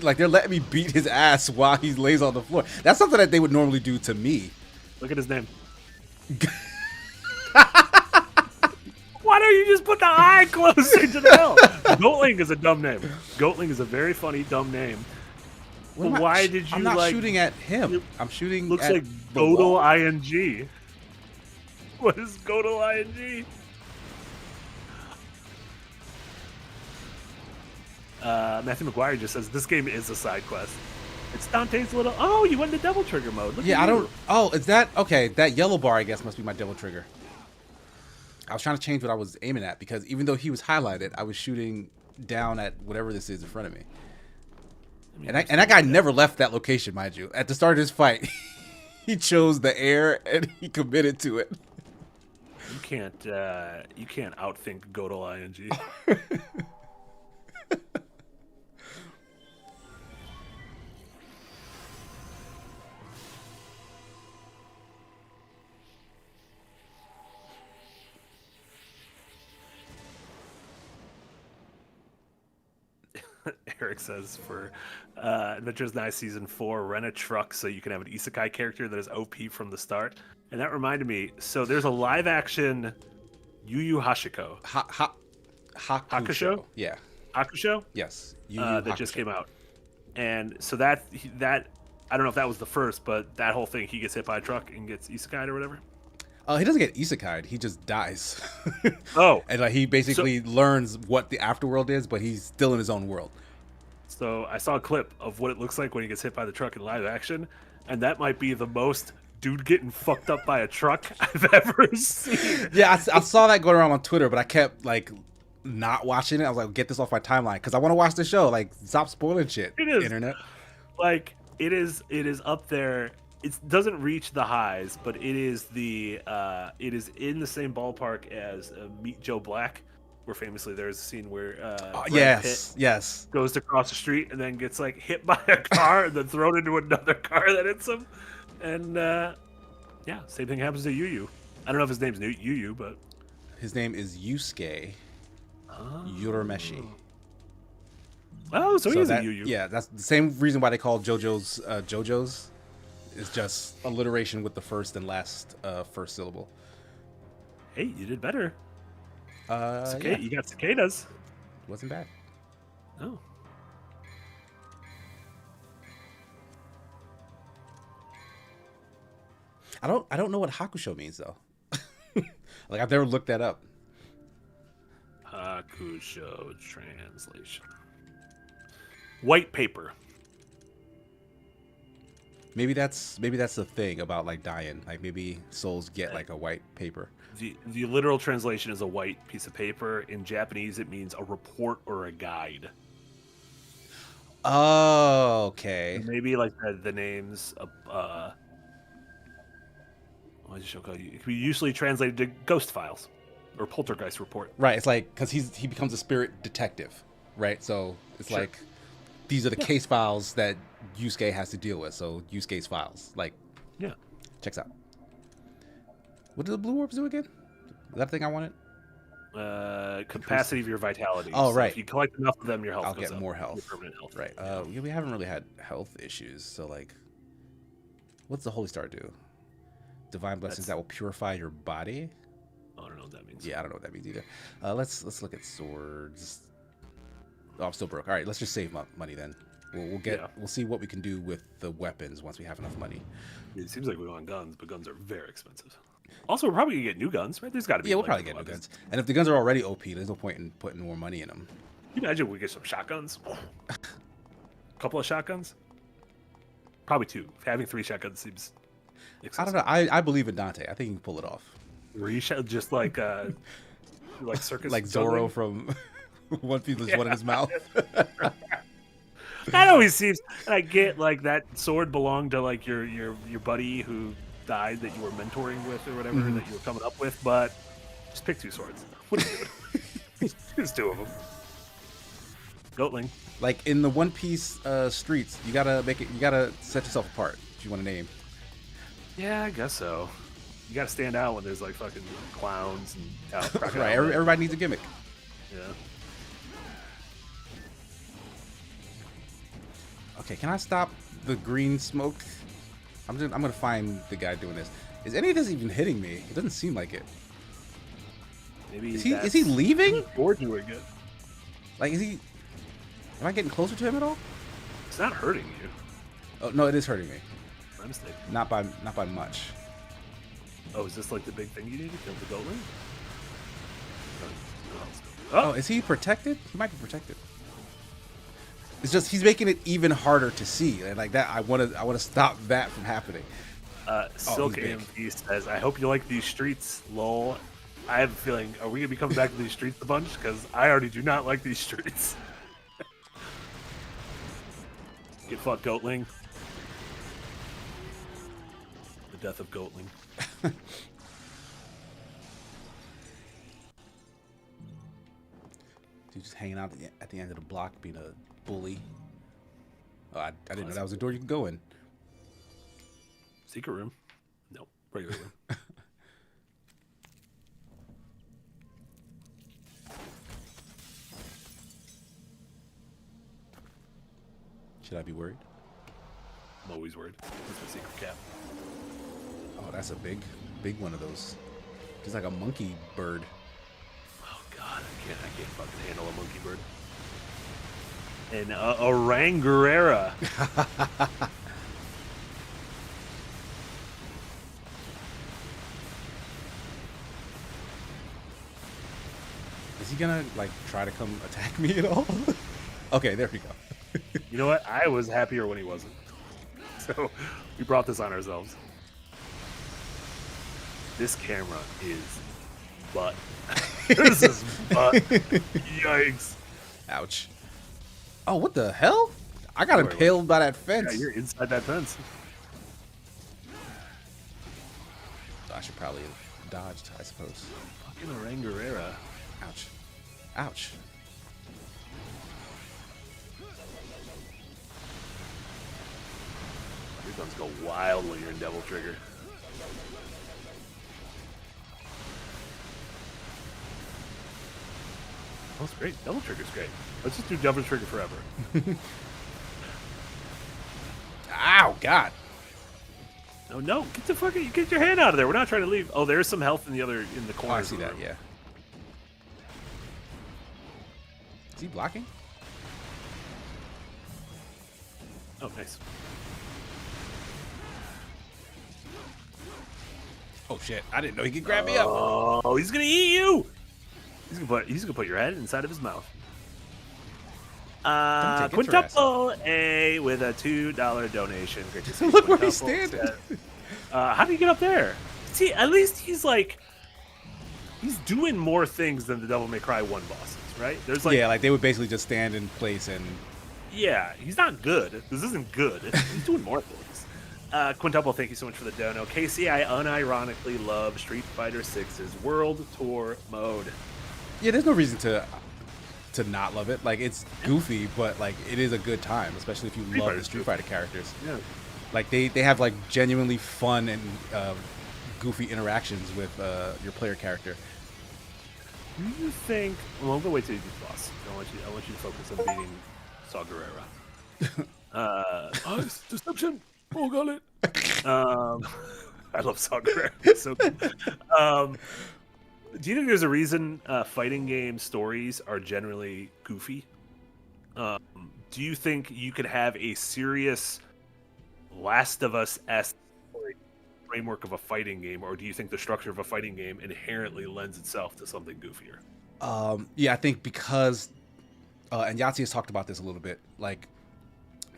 Like they're letting me beat his ass while he lays on the floor. That's something that they would normally do to me. Look at his name. Why don't you just put the I closer to the L? Goatling is a dumb name. Goatling is a very funny, dumb name. But why did you? I'm not like, shooting at him. I'm shooting. Looks at like the Godel wall. ing. What is Godel ing? Matthew McGuire just says this game is a side quest. It's Dante's little. Oh, you went into Devil Trigger mode. Look Yeah, at I you. don't. Oh, is that okay? That yellow bar, I guess, must be my Devil Trigger. I was trying to change what I was aiming at because even though he was highlighted, I was shooting down at whatever this is in front of me. And that guy never left that location, mind you. At the start of this fight, he chose the air and he committed to it. You can't outthink Godel ing. Eric says for Adventures Nice Season 4, rent a truck so you can have an isekai character that is OP from the start. And that reminded me, so there's a live action Yu Yu Hashiko. Hakusho? Yeah. Hakusho? Yes. That just came out. And so that I don't know if that was the first, but that whole thing, he gets hit by a truck and gets isekai'd or whatever. He doesn't get isekai'd. He just dies. Oh. And like he basically learns what the afterworld is, but he's still in his own world. So I saw a clip of what it looks like when he gets hit by the truck in live action, and that might be the most dude getting fucked up by a truck I've ever seen. Yeah, I saw that going around on Twitter, but I kept like not watching it. I was like, get this off my timeline because I want to watch the show. Like, stop spoiling shit. It is internet. Like it is up there. It doesn't reach the highs, but it is it is in the same ballpark as Meet Joe Black, where famously there's a scene where Brad Pitt goes to cross the street and then gets like hit by a car and then thrown into another car that hits him. And yeah, same thing happens to Yu Yu. I don't know if his name's Yu Yu, but his name is Yusuke Urameshi. Oh, so he is a Yu Yu. Yeah, that's the same reason why they call JoJo's JoJo's. It's just alliteration with the first and last first syllable. Hey, you did better. Yeah. You got cicadas. Wasn't bad. Oh. I don't know what Hakusho means though. Like I've never looked that up. Hakusho translation. White paper. Maybe that's the thing about like dying. Like maybe souls get like a white paper. The literal translation is a white piece of paper. In Japanese, it means a report or a guide. Oh, okay. And maybe like the names of it can be usually translated to ghost files or poltergeist report. Right. It's like because he becomes a spirit detective, right? So it's Sure. like these are the case files that Yusuke has to deal with. So Yusuke's files, like, Yeah. checks out. What do the blue orbs do again? Is that the thing I wanted? Capacity of your vitality. Oh, So right. If you collect enough of them, your health I'll goes get up. more Your health. permanent health. Right. Yeah, we haven't really had health issues. So like, what's the Holy Star do? Divine blessings that will purify your body. I don't know what that means. Yeah, I don't know what that means either. Let's look at swords. Oh, I'm still broke. All right, let's just save money then. We'll see what we can do with the weapons once we have enough money. It seems like we want guns, but guns are very expensive. Also, we're probably gonna get new guns, right? There's got to be. Yeah, we'll like, probably get new guns. And if the guns are already OP, there's no point in putting more money in them. Can you imagine we get some shotguns? A couple of shotguns? Probably 2. Having 3 shotguns seems excessive. I don't know. I believe in Dante. I think he can pull it off. Just like circus, Like Zorro from One Piece with one in his mouth. That always seems. I get like that sword belonged to like your buddy who died that you were mentoring with or whatever that you were coming up with, but just pick 2 swords. What are you doing? There's 2 of them. Goatling. Like in the One Piece streets, you gotta set yourself apart if you want to name. Yeah, I guess so. You gotta stand out when there's like fucking clowns and Right, everybody needs a gimmick. Yeah. Okay, can I stop the green smoke? I'm gonna find the guy doing this. Is any of this even hitting me? It doesn't seem like it. Maybe Is he leaving? Or doing it. Like, is he? Am I getting closer to him at all? It's not hurting you. Oh no, it is hurting me. My mistake. Not by much. Oh, is this like the big thing you need to kill the goatling? Oh, is he protected? He might be protected. It's just he's making it even harder to see, and like that, I want to stop that from happening. Silk he's big. AMP says, "I hope you like these streets, lol." I have a feeling, are we gonna be coming back to these streets a bunch? Because I already do not like these streets. Get fucked, Goatling. The death of Goatling. Dude, just hanging out at the end of the block, being a bully. Oh, I didn't know that was a door you could go in. Secret room? No, regular room. Should I be worried? I'm always worried. That's my secret cap. Oh, that's a big one of those. Just like a monkey bird. Oh god, I can't fucking handle a monkey bird. And a Rangarera. Is he gonna like try to come attack me at all? Okay, there we go. You know what? I was happier when he wasn't. So we brought this on ourselves. This camera is butt. This is butt. Yikes. Ouch. Oh, what the hell? I got impaled by that fence. Yeah, you're inside that fence. I should probably have dodged, I suppose. Fucking Rangarera. Ouch. Ouch. Your guns go wild when you're in Devil Trigger. Oh, it's great. Devil Trigger's great. Let's just do Devil Trigger forever. Ow, God. No, no, get the fucking, get your hand out of there. We're not trying to leave. Oh, there's some health in the corner. Oh, I see that, yeah. Is he blocking? Oh, nice. Oh shit! I didn't know he could grab me up. Oh, he's gonna eat you. He's gonna put your head inside of his mouth. Don't take Quintuple A with a $2 donation. Great to see you, Look where he's Quintuple. standing. How do you get up there? See, at least he's doing more things than the Devil May Cry 1 bosses, right? There's Yeah, like they would basically just stand in place and. Yeah, he's not good. This isn't good. He's doing more things. Quintuple, thank you so much for the dono. KC, I unironically love Street Fighter 6's World Tour mode. Yeah, there's no reason to not love it. Like, it's goofy, but like it is a good time, especially if you love the Street Fighter characters. Yeah. Like they have like genuinely fun and goofy interactions with your player character. Do you think? Well, I'm gonna wait till you do the boss. I want you to focus on beating Saw Gerrera. It's deception. Oh, got it. I love Saw Gerrera. It's so good. Do you think there's a reason fighting game stories are generally goofy? Do you think you could have a serious Last of Us-esque framework of a fighting game, or do you think the structure of a fighting game inherently lends itself to something goofier? Yeah, I think because, and Yahtzee has talked about this a little bit, like,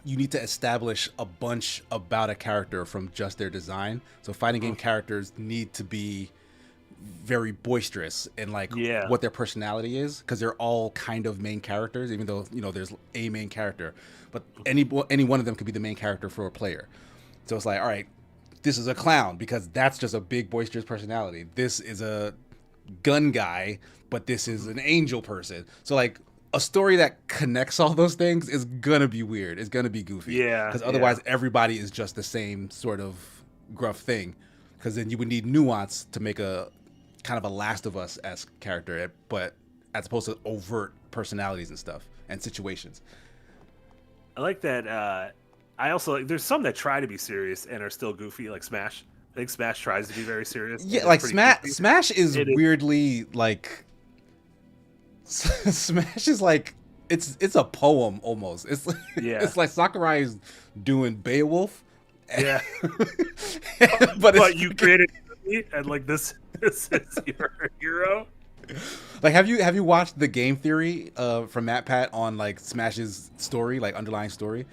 you need to establish a bunch about a character from just their design. So fighting game characters need to be very boisterous in like what their personality is, because they're all kind of main characters, even though, you know, there's a main character, but any one of them could be the main character for a player. So it's like, all right, this is a clown because that's just a big boisterous personality. This is a gun guy, but this is an angel person. So like a story that connects all those things is gonna be weird. It's gonna be goofy. Yeah. Because otherwise everybody is just the same sort of gruff thing. Because then you would need nuance to make a kind of a Last of Us-esque character, but as opposed to overt personalities and stuff and situations. I like that. I also like, there's some that try to be serious and are still goofy, like Smash. I think Smash tries to be very serious. Yeah, like Smash is weirdly like Smash is like it's a poem almost. It's like, it's like Sakurai is doing Beowulf. Yeah, but you created it and like this is your hero. Like, have you watched the game theory from MatPat on like Smash's story, like underlying story?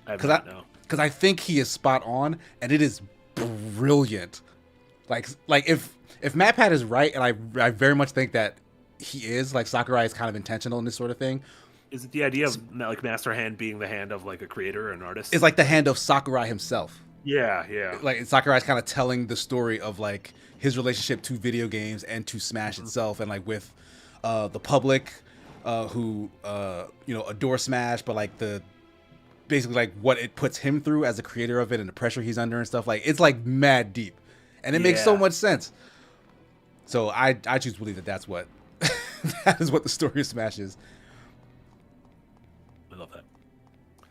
Because I think he is spot on, and it is brilliant. Like if MatPat is right, and I very much think that he is, like Sakurai is kind of intentional in this sort of thing. Is it the idea of like Master Hand being the hand of like a creator or an artist? It's like the hand of Sakurai himself. Yeah. Like Sakurai's kind of telling the story of like his relationship to video games and to Smash itself, and like with the public who you know, adore Smash, but like the basically like what it puts him through as a creator of it and the pressure he's under and stuff. Like it's like mad deep, and it makes so much sense. So I choose to believe that that's what that is what the story of Smash is. I love that.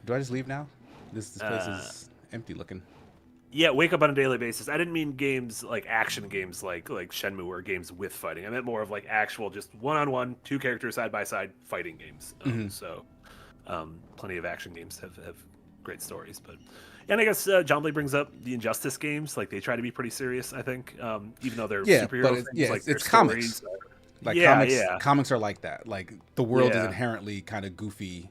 Do I just leave now? This place is empty looking. Yeah, wake up on a daily basis. I didn't mean games like action games like Shenmue or games with fighting. I meant more of like actual just one-on-one, two characters side by side fighting games. So plenty of action games have great stories. But and I guess John Blake brings up the Injustice games. Like they try to be pretty serious, I think, even though they're superhero things. Like it's comics. Like comics are like that. Like the world is inherently kind of goofy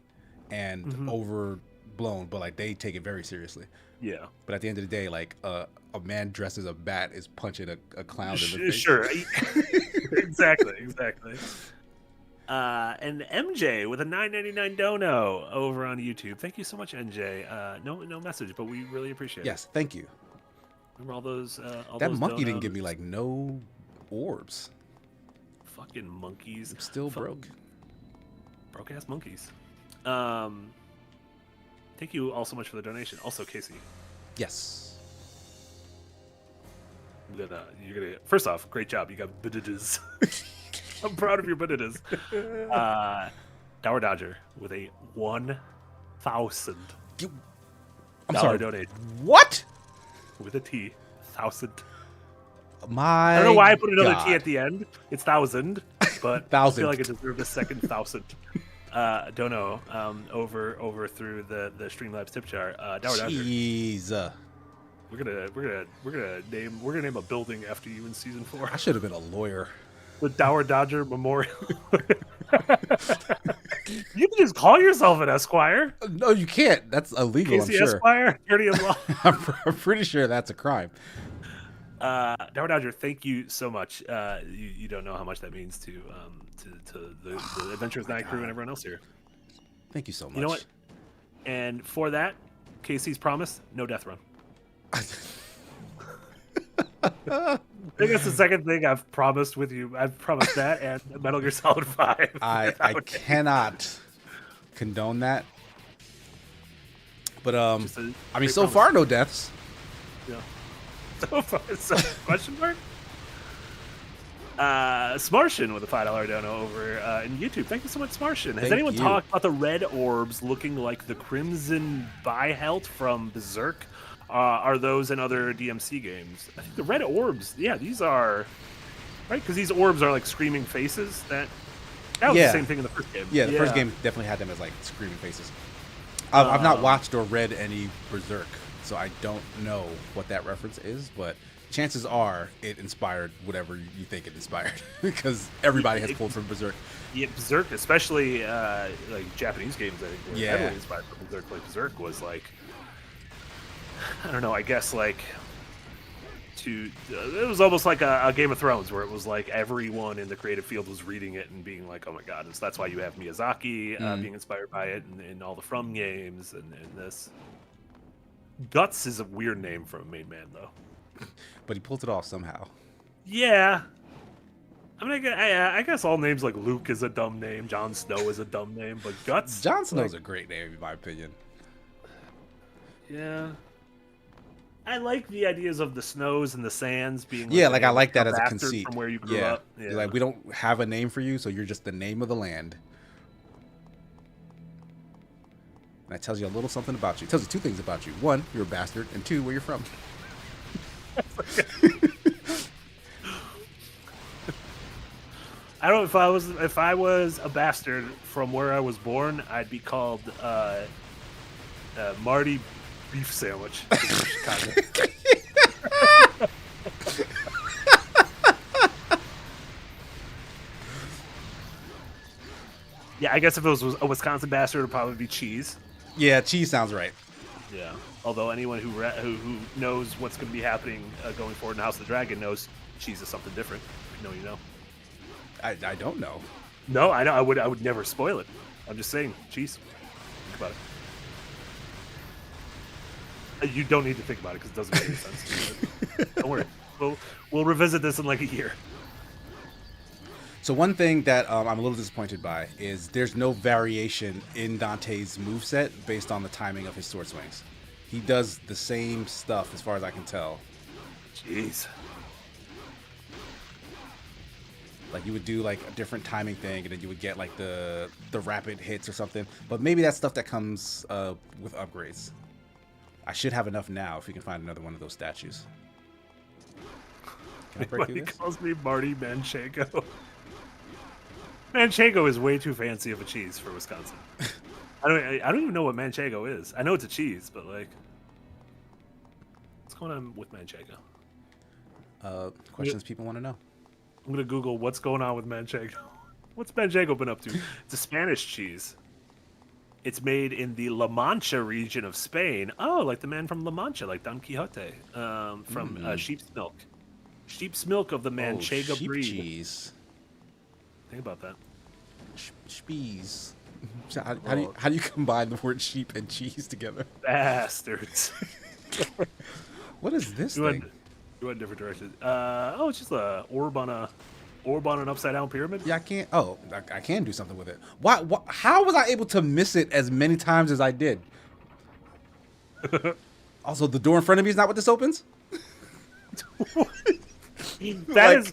and overblown, but like they take it very seriously. Yeah. But at the end of the day, like a man dressed as a bat is punching a clown in the face. Sure. Exactly. And MJ with a $9.99 dono over on YouTube. Thank you so much, MJ. No message, but we really appreciate it. Yes, thank you. Remember all those that monkey didn't give me like no orbs. Fucking monkeys. I'm still broke. Broke ass monkeys. Thank you all so much for the donation. Also, Casey. Yes. You're gonna. First off, great job. You got bananas. I'm proud of your bananas. Dower Dodger with a 1,000. I'm sorry. Donate What? with a T. 1,000. I don't know why I put another T at the end. It's 1,000, but 1,000. I feel like it deserved a second 1,000. Dono over through the Streamlabs tip jar. Dower Dodger. Jeez. We're gonna name a building after you in season 4. I should have been a lawyer. The Dower Dodger Memorial. You can just call yourself an Esquire. No, you can't. That's illegal, I'm KC sure. Esquire, attorney at law. I'm pretty sure that's a crime. Darwin Dodger, thank you so much. You don't know how much that means to the Adventures Night crew and everyone else here. Thank you so much. You know what? And for that, Casey's promise, no death run. I think that's the second thing I've promised with you. I've promised that and Metal Gear Solid 5. I cannot condone that. But I mean, so far no deaths. Yeah. So far, question mark. Smartian with a $5 dono over in YouTube. Thank you so much, Smartian. Has anyone talked about the red orbs looking like the Crimson Bihelt from Berserk? Are those in other DMC games? I think the red orbs, yeah, these are right because these orbs are like screaming faces. That was the same thing in the first game. Yeah, the first game definitely had them as like screaming faces. I've not watched or read any Berserk, so I don't know what that reference is, but chances are it inspired whatever you think it inspired because everybody has pulled from Berserk. Yeah, Berserk, especially like Japanese games, I think were heavily inspired from Berserk. Like Berserk was like, I don't know, I guess like it was almost like a Game of Thrones where it was like everyone in the creative field was reading it and being like, oh my god. And so that's why you have Miyazaki being inspired by it and all the From games and this. Guts is a weird name for a main man though. But he pulled it off somehow. Yeah. I mean, I guess all names like Luke is a dumb name, Jon Snow is a dumb name, but Guts... Jon Snow's a great name, in my opinion. Yeah. I like the ideas of the snows and the sands being... Like I like that as a conceit. From where you grew up. Yeah. Like, we don't have a name for you, so you're just the name of the land. And that tells you a little something about you. It tells you two things about you. One, you're a bastard, and two, where you're from. I don't know if I was a bastard from where I was born, I'd be called Marty Beef Sandwich. Yeah, I guess if it was a Wisconsin bastard, it would probably be Cheese. Yeah, Cheese sounds right. Yeah. Although anyone who knows what's going to be happening going forward in House of the Dragon knows Cheese is something different. If you know, you know. I don't know. No, I know. I would never spoil it. I'm just saying, Cheese. Think about it. You don't need to think about it because it doesn't make any sense. Don't worry. We'll revisit this in like a year. So one thing that I'm a little disappointed by is there's no variation in Dante's moveset based on the timing of his sword swings. He does the same stuff as far as I can tell. Jeez. Like you would do like a different timing thing and then you would get like the rapid hits or something. But maybe that's stuff that comes with upgrades. I should have enough now if we can find another one of those statues. Can I break through this? He calls me Marty Manchego. Manchego is way too fancy of a cheese for Wisconsin. I don't even know what Manchego is. I know it's a cheese, but like, what's going on with Manchego? Questions people want to know. I'm gonna Google what's going on with Manchego. What's Manchego been up to? It's a Spanish cheese. It's made in the La Mancha region of Spain. Oh, like the man from La Mancha, like Don Quixote, from sheep's milk. Sheep's milk of the Manchego sheep breed. Cheese. Think about that. Spees. How do you combine the word sheep and cheese together? Bastards. What is this thing? You went different directions. It's just a orb on an upside down pyramid. Yeah, I can't. Oh, I can do something with it. Why? How was I able to miss it as many times as I did? Also, the door in front of me is not what this opens. That is.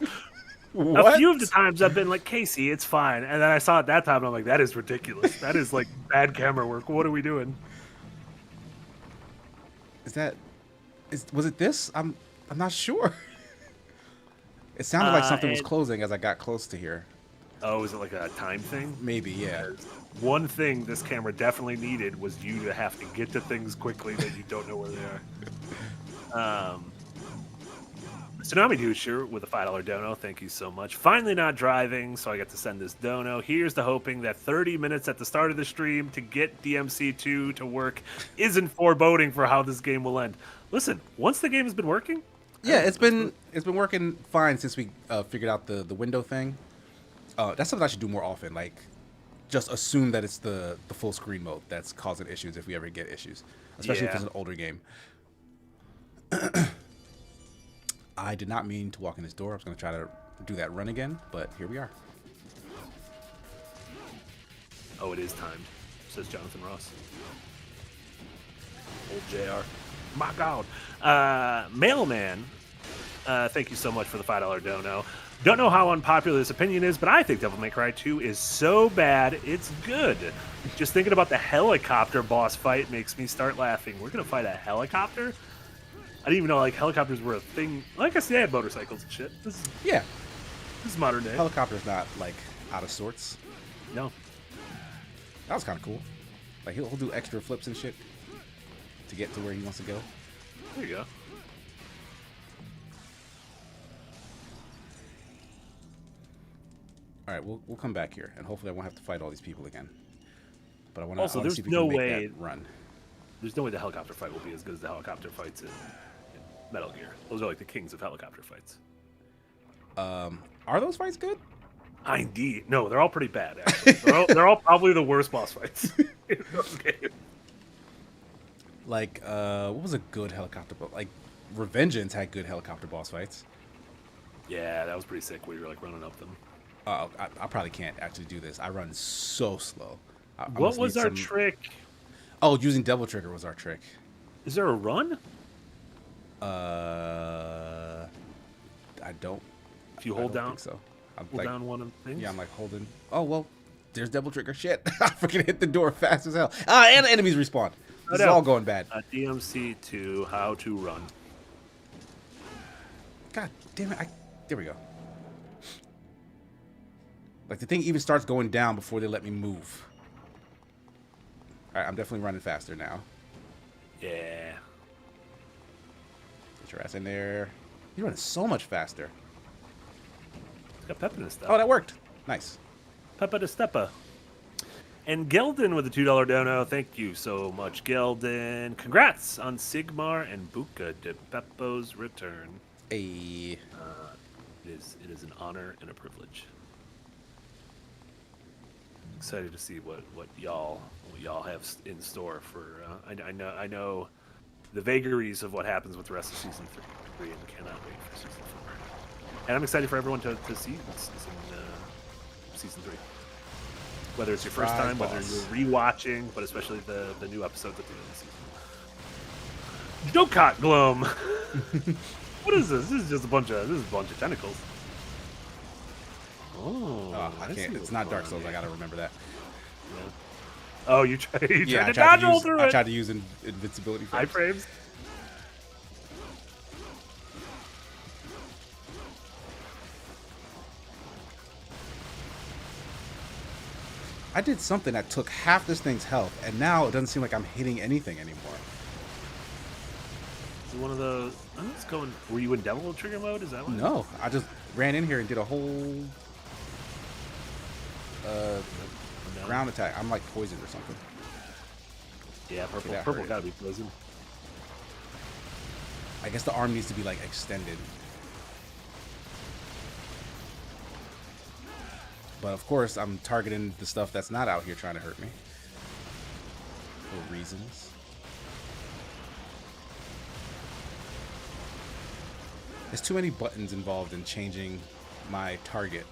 What? A few of the times I've been like, Casey, it's fine. And then I saw it that time and I'm like, that is ridiculous. That is like bad camera work. What are we doing? Was it this? I'm not sure. It sounded like something was closing as I got close to here. Oh, is it like a time thing? Maybe, yeah. One thing this camera definitely needed was you to have to get to things quickly that you don't know where they are. Tsunami Doucher with a $5 dono. Thank you so much. Finally not driving, so I get to send this dono. Here's the hoping that 30 minutes at the start of the stream to get DMC2 to work isn't foreboding for how this game will end. Listen, once the game has been working... Yeah, it's been working fine since we figured out the window thing. That's something I should do more often. Like, just assume that it's the full screen mode that's causing issues if we ever get issues, especially if it's an older game. I did not mean to walk in this door. I was going to try to do that run again, but here we are. Oh, it is timed, says Jonathan Ross. Old JR. My God. Mailman, thank you so much for the $5 dono. Don't know how unpopular this opinion is, but I think Devil May Cry 2 is so bad, it's good. Just thinking about the helicopter boss fight makes me start laughing. We're going to fight a helicopter? I didn't even know like helicopters were a thing. Well, I guess they had motorcycles and shit. This is modern day. Helicopter's not like out of sorts. No. That was kind of cool. Like he'll do extra flips and shit to get to where he wants to go. There you go. All right, we'll come back here, and hopefully I won't have to fight all these people again. But I want Also, to there's see if we no can make way that run. There's no way the helicopter fight will be as good as the helicopter fights in Metal Gear. Those are like the kings of helicopter fights. Are those fights good? Indeed. No, they're all pretty bad, actually. they're all probably the worst boss fights in those games. Like, what was a good helicopter boss? Like, Revengeance had good helicopter boss fights. Yeah, that was pretty sick where you were like running up them. I probably can't actually do this. I run so slow. I What was our trick? Oh, using Devil Trigger was our trick. Is there a run? I don't. If you I hold don't down, think so. I'm hold like, down one of the things. yeah, I'm like holding. Oh well, there's Devil Trigger. Shit, I freaking hit the door fast as hell. And enemies respawn. This is all going bad. DMC2, how to run. God damn it! There we go. Like the thing even starts going down before they let me move. All right, I'm definitely running faster now. Yeah. Get your ass in there. You're running so much faster. It's got pep in his stuff. Oh, that worked. Nice. Peppa de Steppa. And Gelden with a $2 dono. Thank you so much, Gelden. Congrats on Sigmar and Buka de Beppo's return. Hey. It is an honor and a privilege. Excited to see what y'all have in store for. I know the vagaries of what happens with the rest of season 3, and cannot wait for season 4. And I'm excited for everyone to see season 3. Whether it's your first time, whether you're rewatching, but especially the new episodes at the end of the season. Dokot Glum. What is this? This is just a bunch of tentacles. Oh, I can't. It's not Dark Souls. I gotta remember that. Yeah. Oh, you tried to I dodge all through it. I tried to use invincibility High frames. I did something that took half this thing's health, and now it doesn't seem like I'm hitting anything anymore. Is it one of those? I'm just going. Were you in Devil Trigger mode? Is that one? No, I just ran in here and did a whole ground attack. I'm like poisoned or something. Yeah, purple. That Purple hurt. gotta be poisoned. I guess the arm needs to be like extended. But of course, I'm targeting the stuff that's not out here trying to hurt me. For reasons. There's too many buttons involved in changing my target.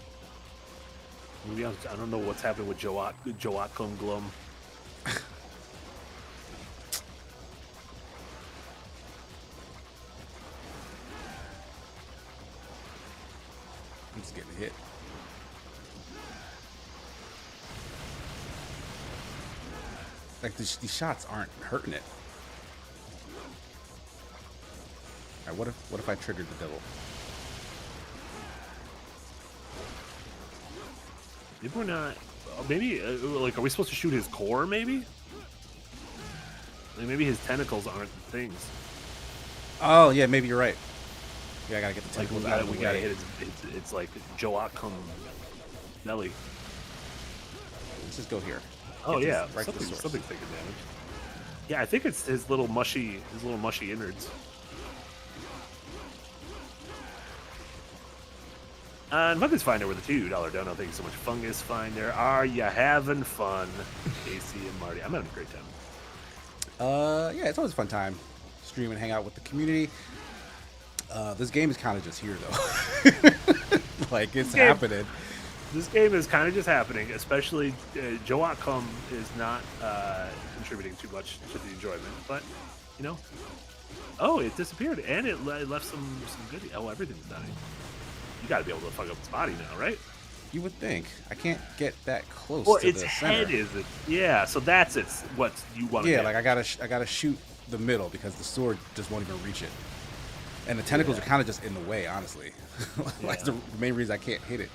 To be honest, I don't know what's happening with Joachim Glum. I'm just getting hit. Like these shots aren't hurting it. All right, what if I triggered the devil? Maybe we're not. Maybe like, are we supposed to shoot his core? Maybe. Like maybe his tentacles aren't things. Oh yeah, maybe you're right. Yeah, I gotta get the Like tentacles out of the we way. gotta hit it's like Joachim belly. Let's just go here. Oh Get yeah, this right to the source. something's taking damage. Yeah, I think it's his little mushy innards. And Fungus Finder with a $2 dono. Thank you so much, Fungus Finder. Are you having fun, KC and Marty? I'm having a great time. Yeah, it's always a fun time. Stream and hang out with the community. This game is kind of just here though. Like it's happening. This game is kind of just happening, especially Joachim is not contributing too much to the enjoyment, but you know, oh, it disappeared and it left some good. Oh, everything's dying. You got to be able to fuck up its body now, right? You would think. I can't get that close Well, to its the head center. is it. Yeah, so that's what you want to. Yeah, get. like I gotta shoot the middle because the sword just won't even reach it, and the tentacles are kind of just in the way, honestly. Like the main reason I can't hit it.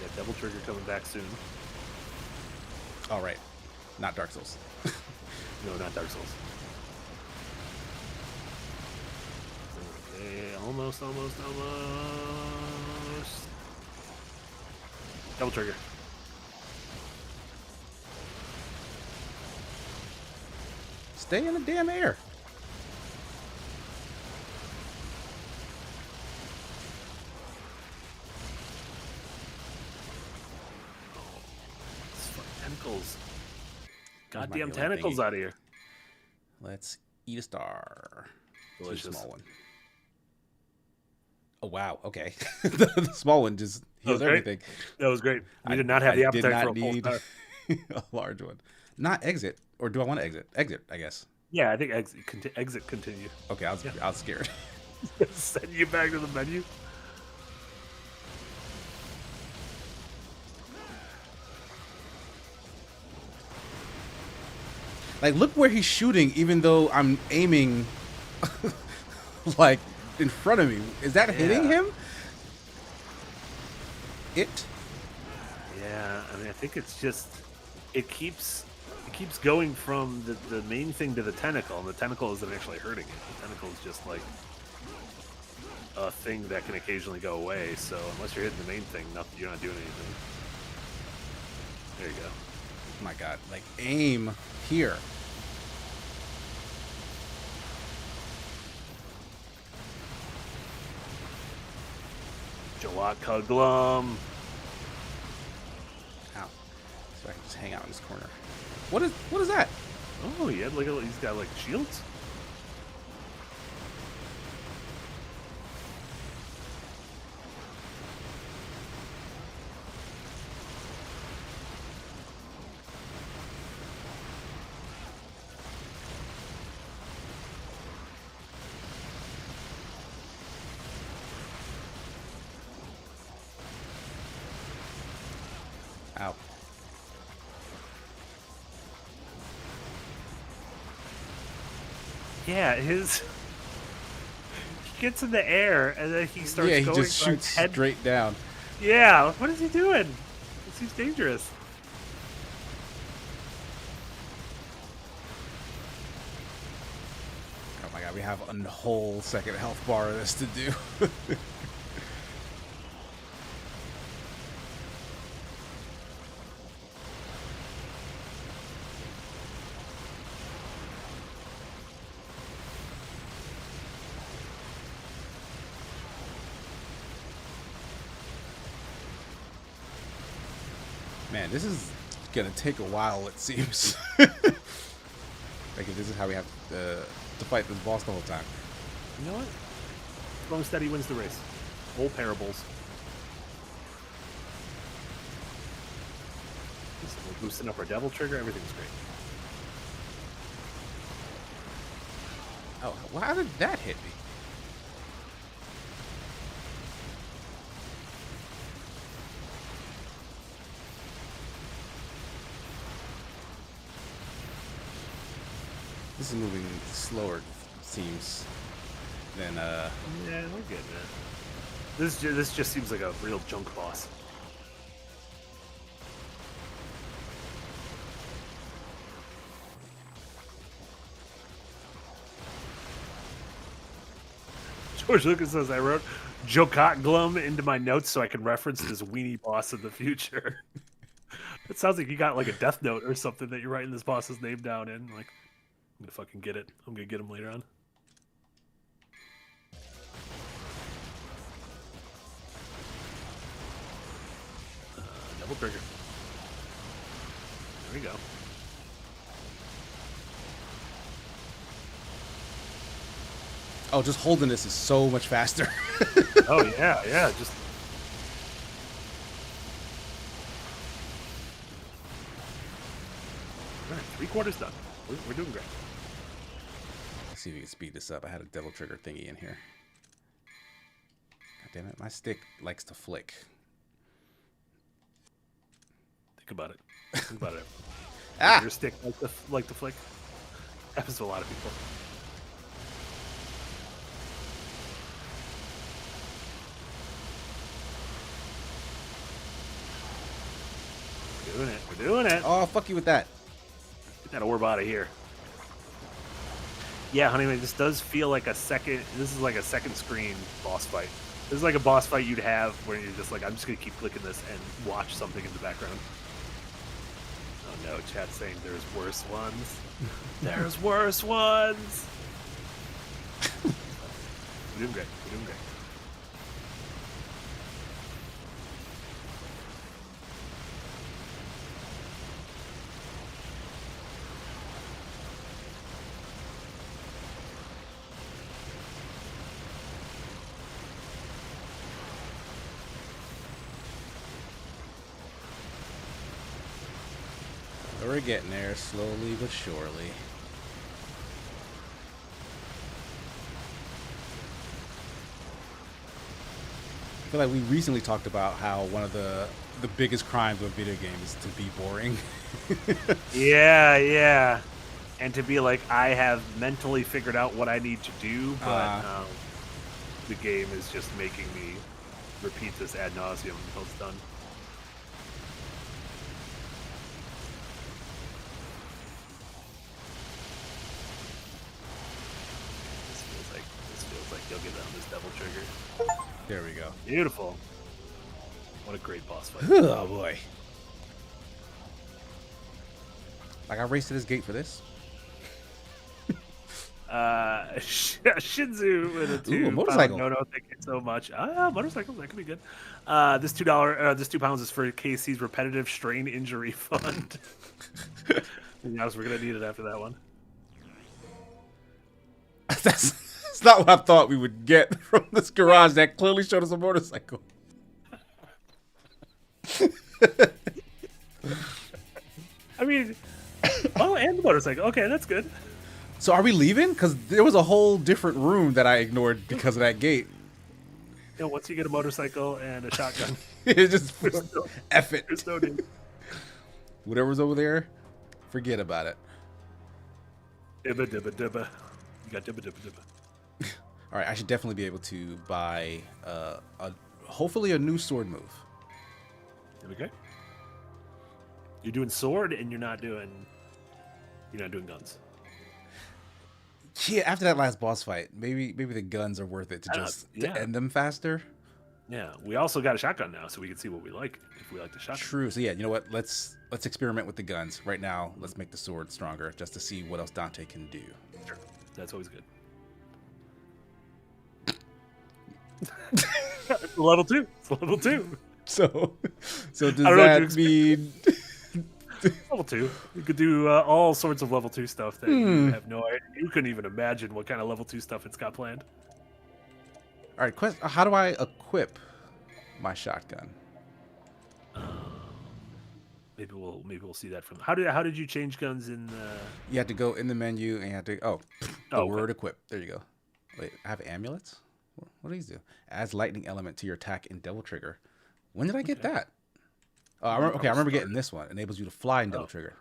That double trigger coming back soon. All right, not Dark Souls. No, not Dark Souls. Okay, almost. Double trigger. Stay in the damn air. It's fucking tentacles. Where's my Goddamn healing tentacles thingy? out of here. Let's eat a star. Delicious. Choose a small one. Oh wow. Okay. The small one just heals great. everything. That was great. We I did not have the I did appetite for not a full need star. a large one. Not exit, or do I want to exit? Exit, I guess. Yeah, I think exit continue. Okay, I was scared. Send you back to the menu. Like, look where he's shooting, even though I'm aiming, like, in front of me. Is that hitting him? It? Yeah, I mean, I think it's just it keeps going from the main thing to the tentacle, and the tentacle isn't actually hurting it. The tentacle is just like a thing that can occasionally go away. So unless you're hitting the main thing, you're not doing anything. There you go. Oh my god, like, aim here. Jawak-Kuglum. Ow. So I can just hang out in this corner. What is that? Oh, he had he's got like shields. Ow. Yeah, he gets in the air and then he starts. Yeah, he going just like shoots head. straight down. Yeah, what is he doing? It seems dangerous. Oh my god, we have a whole second health bar of this to do. Man, this is gonna take a while, it seems. Like, if this is how we have to fight this boss the whole time. You know what? Slow and steady wins the race. Old parables. We're boosting up our devil trigger. Everything's great. Oh, well, how did that hit me? This is moving slower, it seems, than Yeah, we're good, man. This just seems like a real junk boss. George Lucas says, I wrote Jokot Glum into my notes so I can reference this weenie boss in the future. It sounds like you got like a death note or something that you're writing this boss's name down in. Like, I'm gonna fucking get it. I'm gonna get him later on. Double trigger. There we go. Oh, just holding this is so much faster. Oh yeah, yeah. Just all right, 3/4 done. We're doing great. Let's see if we can speed this up. I had a double trigger thingy in here. God damn it, my stick likes to flick. Think about it. Think about it. Ah! Your stick like to flick. Happens to a lot of people. We're doing it. We're doing it. Oh, fuck you with that. Get that orb out of here. Yeah, Honeyman, this does feel like a second. This is like a second screen boss fight. This is like a boss fight you'd have where you're just like, I'm just gonna keep clicking this and watch something in the background. Oh no, chat's saying there's worse ones. There's worse ones. We're doing great. We're doing great. We're getting there slowly but surely. I feel like we recently talked about how one of the biggest crimes of video games is to be boring. Yeah, yeah. And to be like, I have mentally figured out what I need to do, but the game is just making me repeat this ad nauseum until it's done. This feels like you'll get on this double trigger. There we go. Beautiful. What a great boss fight. Oh boy. Like I raced to this gate for this. Shinzu with a 2. Ooh, a motorcycle. No, thank you so much. Motorcycles, that could be good. This £2, is for KC's repetitive strain injury fund. Yes, we're gonna need it after that one. That's not what I thought we would get from this garage that clearly showed us a motorcycle. I mean, oh, and the motorcycle. Okay, that's good. So are we leaving? Because there was a whole different room that I ignored because of that gate. You know, once you get a motorcycle and a shotgun, It's just F it. there's no need. Whatever's over there, forget about it. Dibba dibba dibba. You got dibba dibba dibba. All right, I should definitely be able to buy hopefully a new sword move. There we go. You're doing sword and you're not doing guns. Yeah, after that last boss fight, maybe the guns are worth it to just to end them faster. Yeah, we also got a shotgun now, so we can see what we like if we like the shotgun. True. So yeah, you know what? Let's experiment with the guns right now. Let's make the sword stronger just to see what else Dante can do. Sure, that's always good. It's level 2. It's level 2. So does I don't know what that mean? Level 2. You could do all sorts of level 2 stuff that you have no idea. You couldn't even imagine what kind of level 2 stuff it's got planned. All right, how do I equip my shotgun? Maybe we'll see that from. How did you change guns in the? You have to go in the menu and you have to word equip. There you go. Wait, I have amulets. What do these do? Adds lightning element to your attack in double trigger. When did I get that? Oh, I remember getting this one. Enables you to fly in double trigger.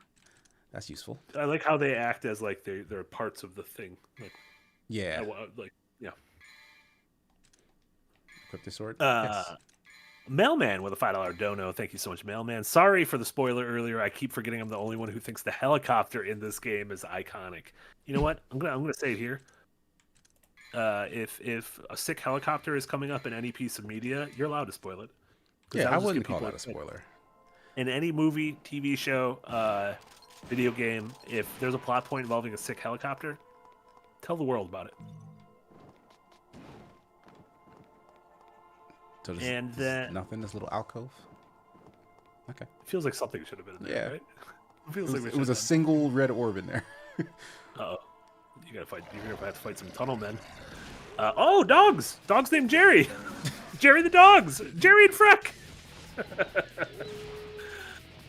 That's useful. I like how they act as like they're parts of the thing. Like, yeah. Yeah. Equip the sword. Yes. Mailman with a $5 dono. Thank you so much, Mailman. Sorry for the spoiler earlier. I keep forgetting I'm the only one who thinks the helicopter in this game is iconic. You know what? I'm gonna say it here. if a sick helicopter is coming up in any piece of media, you're allowed to spoil it. 'Cause Yeah, that'll I just wouldn't get call people that a excited. spoiler. In any movie, TV show, video game, if there's a plot point involving a sick helicopter, tell the world about it. So there's, And there's then- nothing. This little alcove. Okay. It feels like something should have been in there, Yeah. right? It feels like It was a single red orb in there. Uh-oh. You gotta fight. You're gonna have to fight some tunnel men. Oh, dogs! Dogs named Jerry. Jerry the dogs. Jerry and Freck.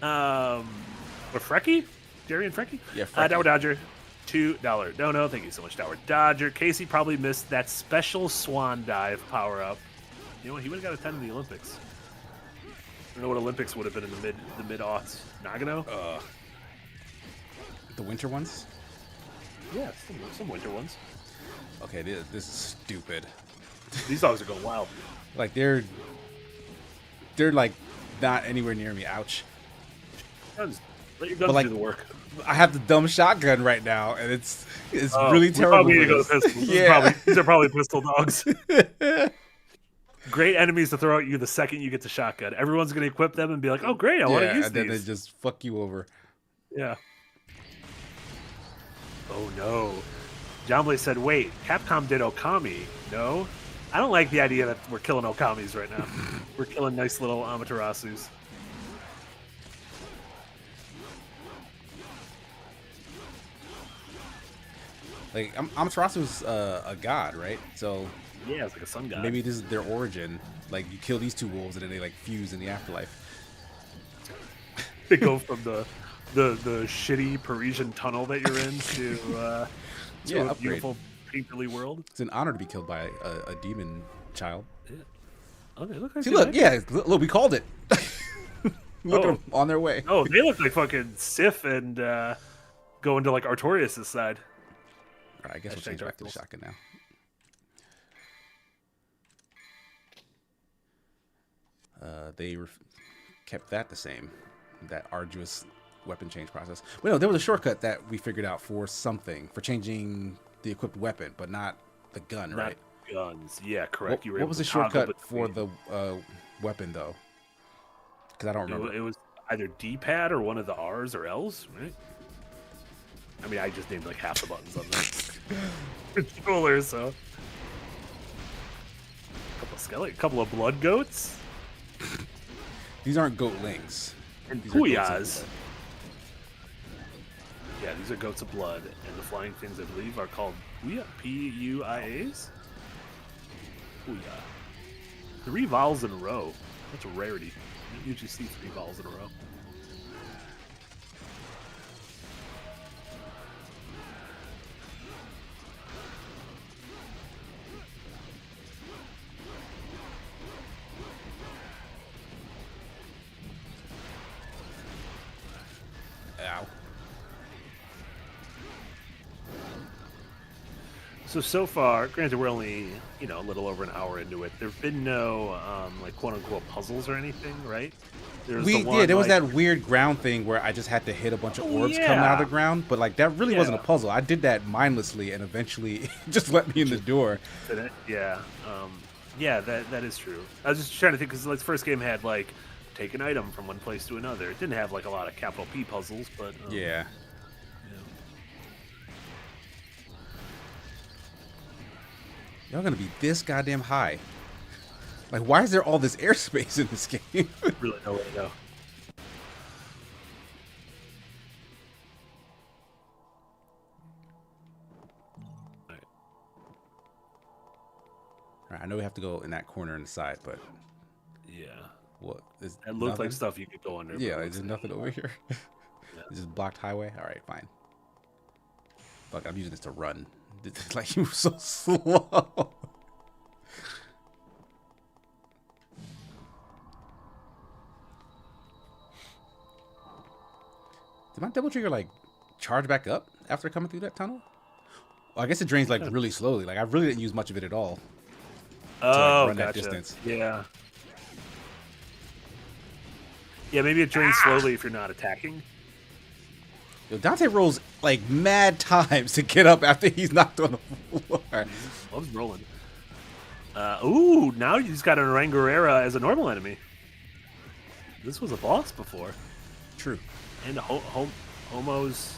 Or Frecky? Jerry and Frecky? Yeah, Frecky. Dower Dodger, $2. No, thank you so much, Dower Dodger. Casey probably missed that special swan dive power up. You know what? He would have got a 10 in the Olympics. I don't know what Olympics would have been in the mid aughts. Nagano? The winter ones. Yeah, some winter ones. Okay, this is stupid. These dogs are going wild. Like they're like not anywhere near me. Ouch. Guns. Let your guns But, like, do the work. I have the dumb shotgun right now, and it's Oh, really we terrible. probably need to for go to this. pistols. Yeah. These are probably pistol dogs. Great enemies to throw at you the second you get the shotgun. Everyone's going to equip them and be like, "Oh, great! I want to Yeah, use and then they these." just fuck you over. Yeah. Oh no. John Blaze said, "Wait, Capcom did Okami? No, I don't like the idea that we're killing Okamis right now. We're killing nice little Amaterasus." Like Amaterasu's a god, right? So Yeah, it's like a sun god. maybe this is their origin. Like you kill these two wolves, and then they like fuse in the afterlife. They go from the shitty Parisian tunnel that you're in to Yeah, a upgrade. beautiful painterly world. It's an honor to be killed by a demon child. Oh, they look like See, they look, like- yeah, look, we called it. Look Oh. at them on their way. Oh, they look like fucking Sif and go into like Artorias' side. All right, I guess we'll Hashtag change back to the Dark Souls. shotgun now. They kept that the same, that arduous weapon change process. Well, no, there was a shortcut that we figured out for something, for changing the equipped weapon, but not the gun, Not right? guns. Yeah, correct. What was the shortcut for the weapon, though? Because I don't remember. It was either D-pad or one of the R's or L's, right? I mean, I just named like half the buttons on the controller, so. A couple of blood goats. These aren't goatlings. And These are goats of Puyas. blood. Yeah, these are goats of blood, and the flying things I believe are called Puya, P-U-I-As. Puya. 3 vowels in a row. That's a rarity. You don't usually see 3 vowels in a row. Ow. So far, granted, we're only, a little over an hour into it. There've been no, like, quote-unquote puzzles or anything, right? There's the one, There was like- that weird ground thing where I just had to hit a bunch of orbs coming out yeah. of the ground, but like that really wasn't a Yeah. puzzle. I did that mindlessly, and eventually it just let me in the door. Yeah, yeah, that is true. I was just trying to think, because like, the first game had, like, take an item from one place to another. It didn't have, like, a lot of capital P puzzles, but... Yeah. Y'all gonna be this goddamn high. Like, why is there all this airspace in this game? Really know where to go. Alright. All right, I know we have to go in that corner in the side, but Yeah. what is It looked nothing? like stuff you could go under. but Yeah, it like, looks there's like nothing over here. It's just blocked highway. All right, fine. Fuck, I'm using this to run. It's like you were so slow. Did my double trigger like charge back up after coming through that tunnel? Well, I guess it drains like really slowly. Like I really didn't use much of it at all. Oh, run that gotcha. distance. Yeah. Yeah, maybe it drains slowly if you're not attacking. Yo, Dante rolls like mad times to get up after he's knocked on the floor. Loves rolling. Ooh, now he's got an Orangurera as a normal enemy. This was a boss before. True. And Homos.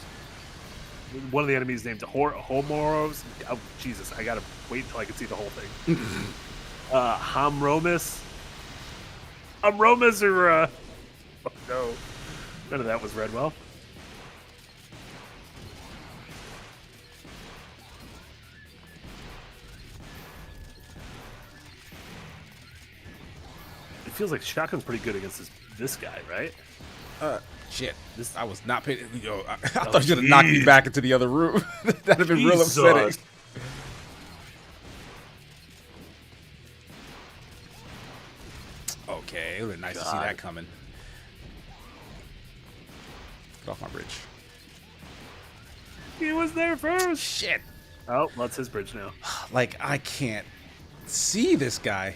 One of the enemies named Homoros. Oh, Jesus, I gotta wait until I can see the whole thing. Hamromus. Hamromus or oh no. None of that was read well. It feels like Shotgun's pretty good against this guy, right? Shit. I was not paying. Yo, I thought you were gonna knock me back into the other room. That'd have been real upsetting. Okay, it would have been nice to see that coming. Get off my bridge. He was there first. Shit. Oh, that's his bridge now. Like, I can't see this guy.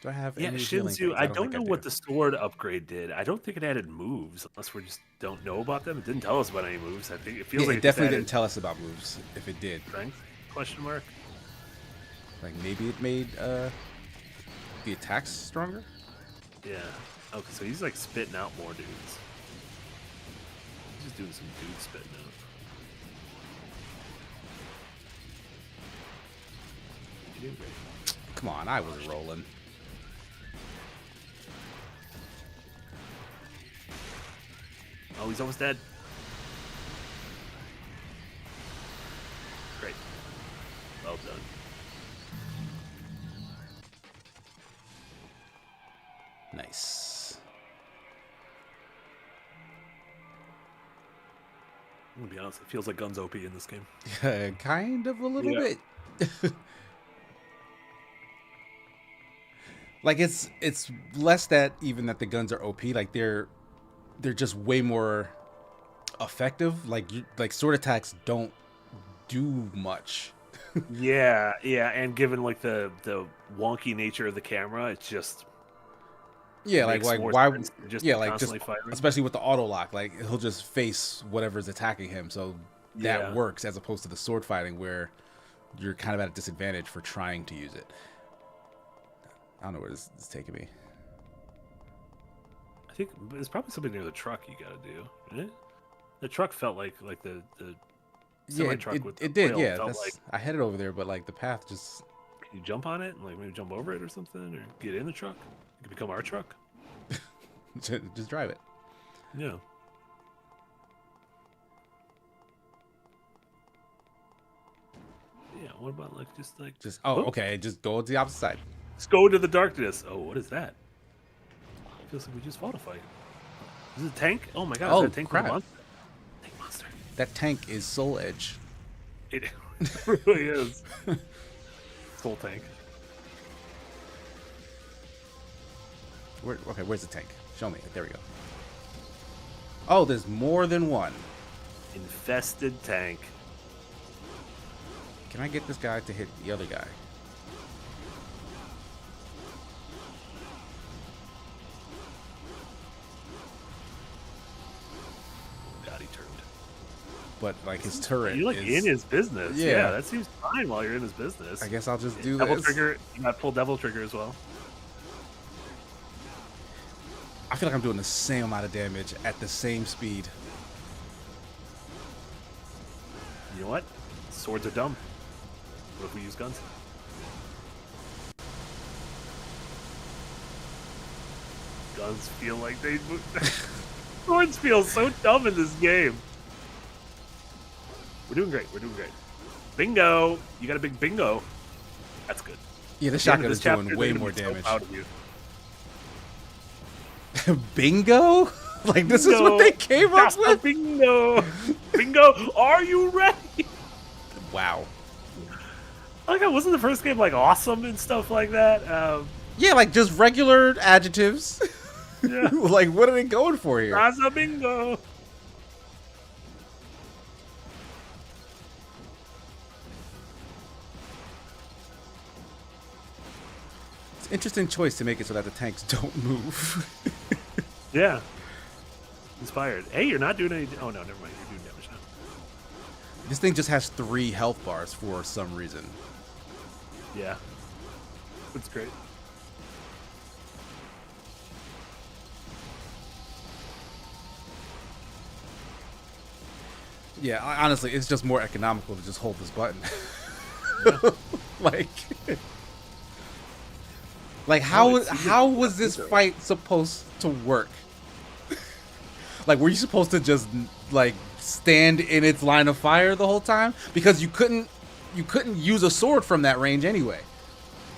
Do I have any healing Shinzu, things? I don't think know do. what the sword upgrade did. I don't think it added moves, unless we just don't know about them. It didn't tell us about any moves. I think it feels Yeah, like it definitely didn't added tell us about moves. If it did, strength? Question mark. like maybe it made the attacks stronger. Yeah. Okay, so he's like spitting out more dudes. He's just doing some dude spitting out. You're doing great. Come on, I was rolling. Oh, he's almost dead. Great. Well done. Nice. I'm gonna be honest, it feels like guns OP in this game. Kind of a little Yeah. bit. Like it's less that even that the guns are OP. Like they're just way more effective. Like sword attacks don't do much. Yeah, and given like the wonky nature of the camera, it's just Yeah, makes like more why? sense to just Yeah, be like constantly just firing. especially with the auto lock, like he'll just face whatever's attacking him. So that Yeah. works as opposed to the sword fighting where you're kind of at a disadvantage for trying to use it. I don't know where this is taking me. I think it's probably something near the truck you gotta do, isn't it? The truck felt like the Yeah, semi-truck with the it did. wheel Yeah, felt that's, like. I headed over there, but like the path just Can you jump on it and like maybe jump over it or something, or get in the truck? It could become our truck. just drive it. Yeah. Yeah. What about like just Okay, just go to the opposite side. Let's go into the darkness. Oh, what is that? Feels like we just fought a fight. Is it a tank? Oh my god! Oh, is that a tank crap. with a monster? Tank monster. That tank is Soul Edge. It really is. Soul tank. Okay, where's the tank? Show me. There we go. Oh, there's more than one. Infested tank. Can I get this guy to hit the other guy? God, he turned. But like his turret You're like is... in his business. Yeah. Yeah, that seems fine while you're in his business. I guess I'll just do Devil this. trigger. You got full devil trigger as well. I feel like I'm doing the same amount of damage at the same speed. You know what? Swords are dumb. What if we use guns? Guns feel like they. Swords feel so dumb in this game. We're doing great. We're doing great. Bingo! You got a big bingo. That's good. Yeah, this At the end shotgun of is this chapter, doing they're way gonna more be so damage. proud of you. Bingo? Like this is what they came up That's a with? bingo! Bingo! Are you ready? Wow. Like, wasn't the first game like awesome and stuff like that? Yeah, like just regular adjectives. Yeah. Like, what are they going for here? Raza bingo. It's an interesting choice to make it so that the tanks don't move. Yeah. Inspired. Hey, you're not doing any. Oh no, never mind. You're doing damage now. This thing just has 3 health bars for some reason. Yeah. That's great. Yeah, honestly, it's just more economical to just hold this button. like, how was this fight supposed to work? Like, were you supposed to just like stand in its line of fire the whole time? Because you couldn't use a sword from that range anyway.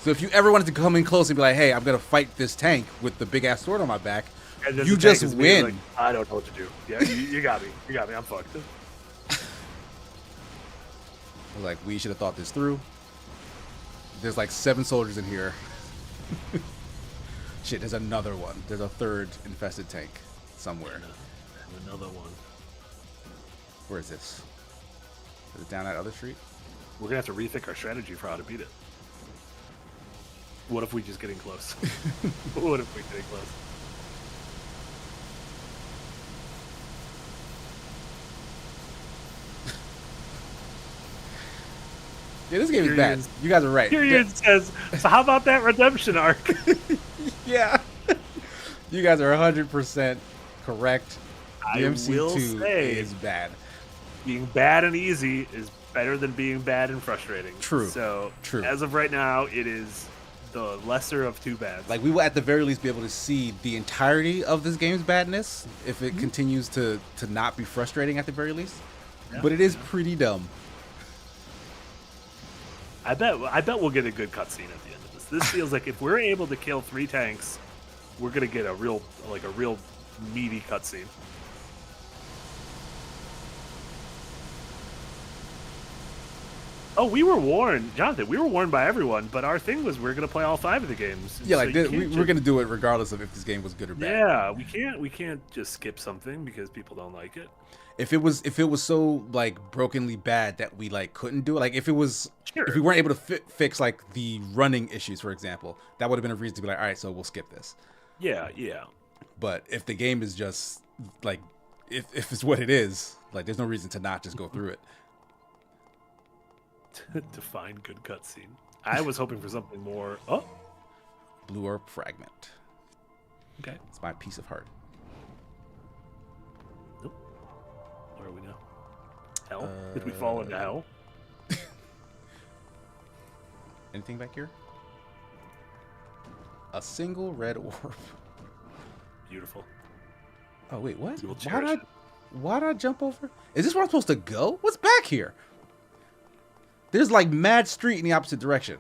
So if you ever wanted to come in close and be like, "Hey, I'm gonna fight this tank with the big ass sword on my back," you just win. Like, I don't know what to do. Yeah, you got me. You got me. I'm fucked. Like, we should have thought this through. There's like 7 soldiers in here. Shit, there's another one. There's a 3rd infested tank somewhere. And another one. Where is this? Is it down that other street? We're gonna have to rethink our strategy for how to beat it. What if we just getting close? What if we getting close? Yeah, this game is bad. You guys are right. Period says, so how about that redemption arc? Yeah. You guys are 100% correct. I will DMC2 say, is bad. being bad and easy is better than being bad and frustrating. True. So, True. as of right now, it is the lesser of 2 bads. Like, we will at the very least be able to see the entirety of this game's badness if it continues to not be frustrating at the very least. Yeah, But it is pretty dumb. I bet we'll get a good cutscene at the end of this. This feels like if we're able to kill 3 tanks, we're gonna get a real meaty cutscene. Oh, we were warned, Jonathan. We were warned by everyone, but our thing was we're gonna play all 5 of the games. Yeah, So like you we're can't gonna do it regardless of if this game was good or bad. Yeah, we can't just skip something because people don't like it. If it was so like brokenly bad that we like couldn't do it, like if it was Sure. if we weren't able to fix like the running issues, for example, that would have been a reason to be like, all right, so we'll skip this. Yeah, yeah. But if the game is just like if it's what it is, like there's no reason to not just go through it. To find good cutscene. I was hoping for something more. Oh, Blue orb fragment. okay. It's my piece of heart. Nope. Where are we now? Hell? Did we fall into hell? Anything back here? A single red orb. Beautiful. Oh wait, what? We will cherish it. Why did I jump over? Is this where I'm supposed to go? What's back here? There's like mad street in the opposite direction.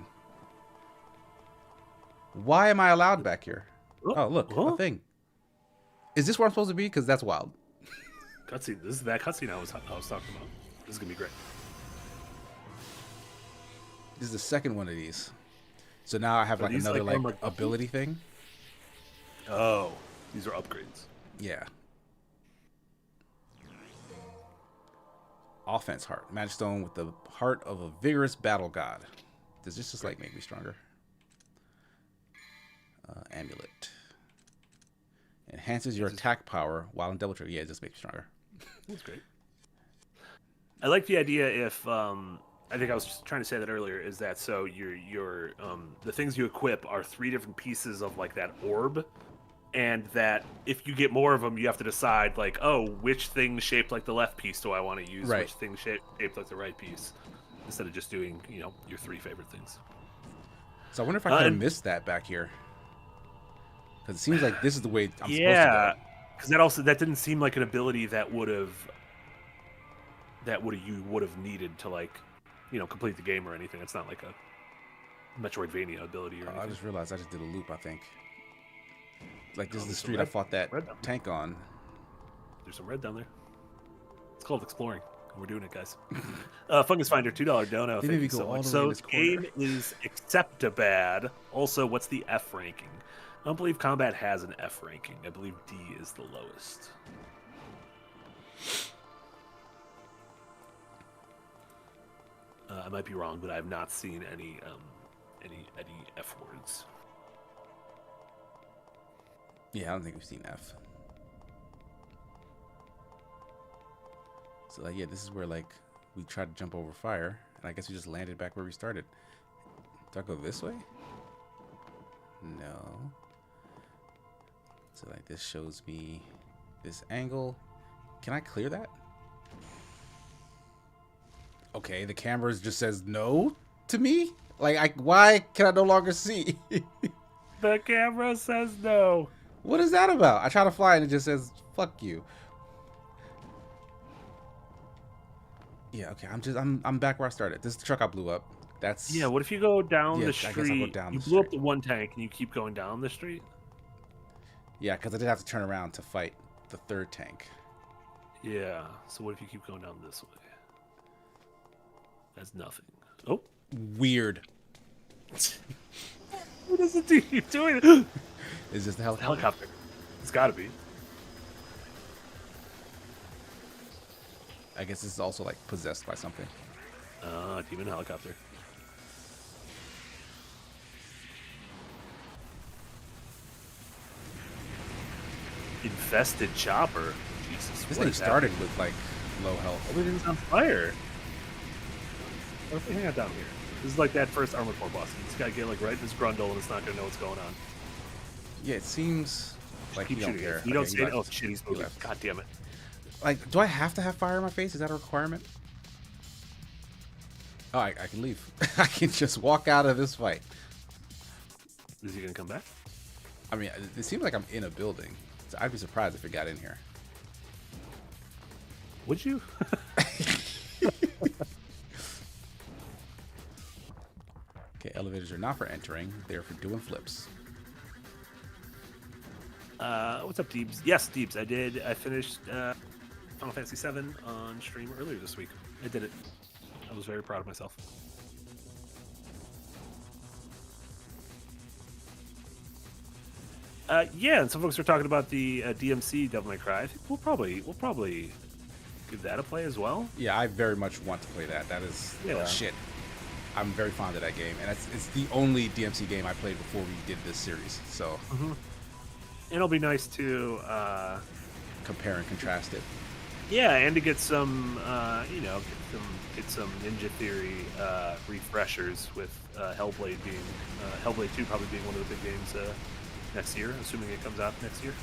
Why am I allowed back here? Oh, look, a thing. Is this where I'm supposed to be? Because that's wild. Cutscene. This is that cutscene I was talking about. This is gonna be great. This is the second one of these. So now I have like these, another like, like ability thing. Oh, these are upgrades. Yeah. Offense heart. Magic stone with the heart of a vigorous battle god. Does this just like make me stronger? Amulet. Enhances your attack power while in double trigger. Yeah, it just makes you stronger. That's great. I like the idea if I think I was just trying to say that earlier, is that so your the things you equip are 3 different pieces of like that orb, and that if you get more of them, you have to decide like, oh, which thing shaped like the left piece do I want to use? Right. Which thing shaped like the right piece, instead of just doing your 3 favorite things. So I wonder if I could have missed that back here. Because it seems like this is the way I'm supposed to go. Because that didn't seem like an ability that you would have needed to like complete the game or anything. It's not like a Metroidvania ability or anything. I just realized I just did a loop, I think. Like this is the there's street some I fought that red down there. tank on. There's some red down there. It's called exploring. And we're doing it, guys. Fungus Finder, $2 dono. Didn't Thank you even go so all much. the way in So this corner. game is acceptabad. Also, what's the F ranking? I don't believe combat has an F ranking. I believe D is the lowest. I might be wrong, but I have not seen any F words. Yeah, I don't think we've seen F. So like, yeah, this is where like we tried to jump over fire, and I guess we just landed back where we started. Do I go this way? No. So like this shows me this angle. Can I clear that? Okay, the camera just says no to me. Like, why can I no longer see? The camera says no. What is that about? I try to fly and it just says fuck you. Yeah, okay. I'm back where I started. This is the truck I blew up. That's Yeah, what if you go down Yeah, the I guess I'll street? go down You the blew up street. the one tank and you keep going down the street? Yeah, because I did have to turn around to fight the third tank. Yeah. So what if you keep going down this way? That's nothing. Oh. Weird. What does it do? Keep doing it. Is this the helicopter? Helicopter. It's got to be. I guess this is also like possessed by something. Demon helicopter. Infested chopper. Jesus. This what thing is started happening? with like low health. Everything's on fire. What if we hang out down here? This is like that first Armored Core boss. This guy get like right in his grundle and it's not gonna know what's going on. Yeah, it seems like you Keep don't shooting care. it. You don't Okay, see it. left. Oh shit, he's moving. left. God damn it. Like, do I have to have fire in my face? Is that a requirement? Oh, I can leave. I can just walk out of this fight. Is he gonna come back? I mean, it seems like I'm in a building. So I'd be surprised if it got in here. Would you? Okay, elevators are not for entering. They're for doing flips. What's up, Deebs? Yes, Deebs. I did. I finished Final Fantasy VII on stream earlier this week. I did it. I was very proud of myself. Yeah, and some folks are talking about the DMC Devil May Cry. I think we'll probably give that a play as well. Yeah, I very much want to play that. That is Yeah. shit. I'm very fond of that game, and it's the only DMC game I played before we did this series. So It'll be nice to, compare and contrast it. yeah, and to get some, get some Ninja Theory refreshers with Hellblade being Hellblade 2 probably being one of the big games next year, assuming it comes out next year.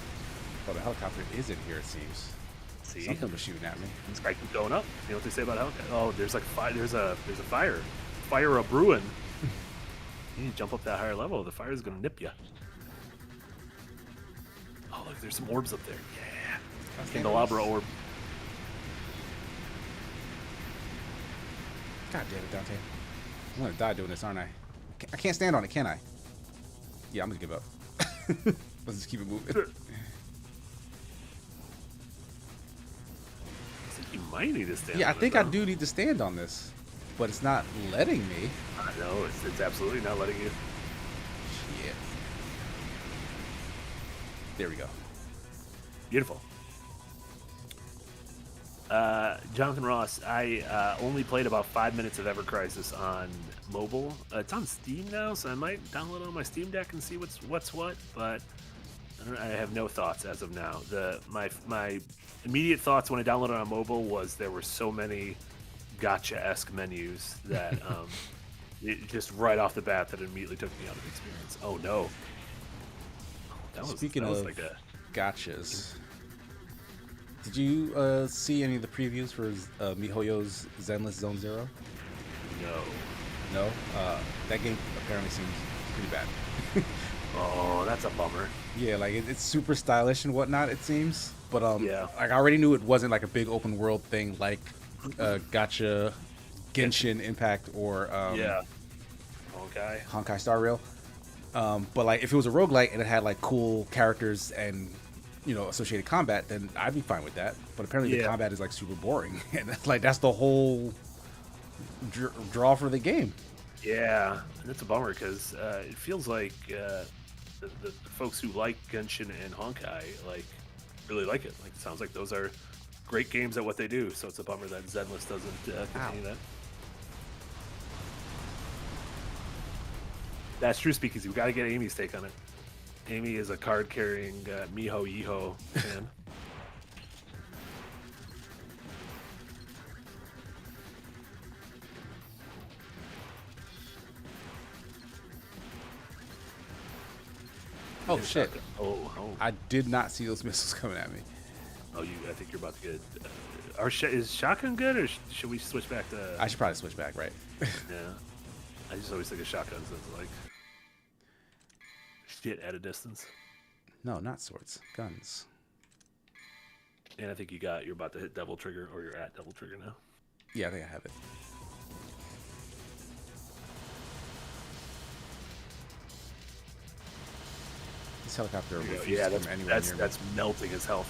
Oh, the helicopter is in here, it seems. See, Something was shooting at me. this guy keeps going up. You know what they say about helicopter? Oh, there's like there's a fire a brewing. You need to jump up that higher level. The fire's gonna nip you. Oh, look, there's some orbs up there. Yeah, candelabra orb. God damn it, Dante. I'm gonna die doing this, aren't I? I can't stand on it, can I? Yeah, I'm gonna give up. Let's just keep it moving. I think you might need to stand. Yeah, I on it, think I though. do need to stand on this, but it's not letting me. I know it's absolutely not letting you. Shit. There we go. Beautiful. Jonathan Ross, I only played about 5 minutes of Ever Crisis on mobile. It's on Steam now, so I might download it on my Steam Deck and see what's what. But I have no thoughts as of now. My immediate thoughts when I downloaded it on mobile was there were so many gotcha-esque menus that it just right off the bat that immediately took me out of the experience. Oh no! Speaking that was of like a gotchas, did you see any of the previews for MiHoYo's Zenless Zone Zero? no. No? That game apparently seems pretty bad. Oh, that's a bummer. Yeah, like it's super stylish and whatnot, it seems. But Yeah. like I already knew it wasn't like a big open world thing like Gotcha, Genshin Impact, or Yeah. Okay. Honkai Star Rail. But like if it was a roguelike and it had like cool characters and associated combat, then I'd be fine with that. But apparently the Yeah. combat is like super boring, and that's the whole draw for the game. Yeah, and it's a bummer because it feels like the folks who like Genshin and Honkai like really like it. Like, it sounds like those are great games at what they do. So it's a bummer that Zenless doesn't continue that. That's true, Speakeasy. We got to get Amy's take on it. Amy is a card-carrying Miho Yiho fan. Oh shit! Oh. I did not see those missiles coming at me. Oh, I think you're about to get. Is shotgun good, or should we switch back to? I should probably switch back, right? Yeah. I just always think of shotguns as like shit at a distance. No, not swords, guns. And I think you're about to hit double trigger, or you're at double trigger now. Yeah, I think I have it. This helicopter refuses Yeah, to come anywhere near me. that's melting his health.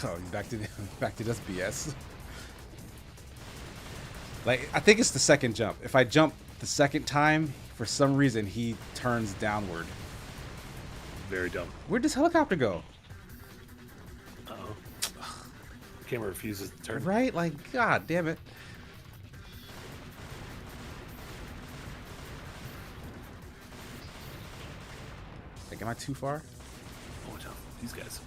Oh, he's back to just BS. Like, I think it's the second jump. If I jump the second time, for some reason he turns downward. Very dumb. Where'd this helicopter go? Uh-oh. Camera refuses to turn. Right? Like, god damn it. Like, am I too far? Oh, watch out. These guys.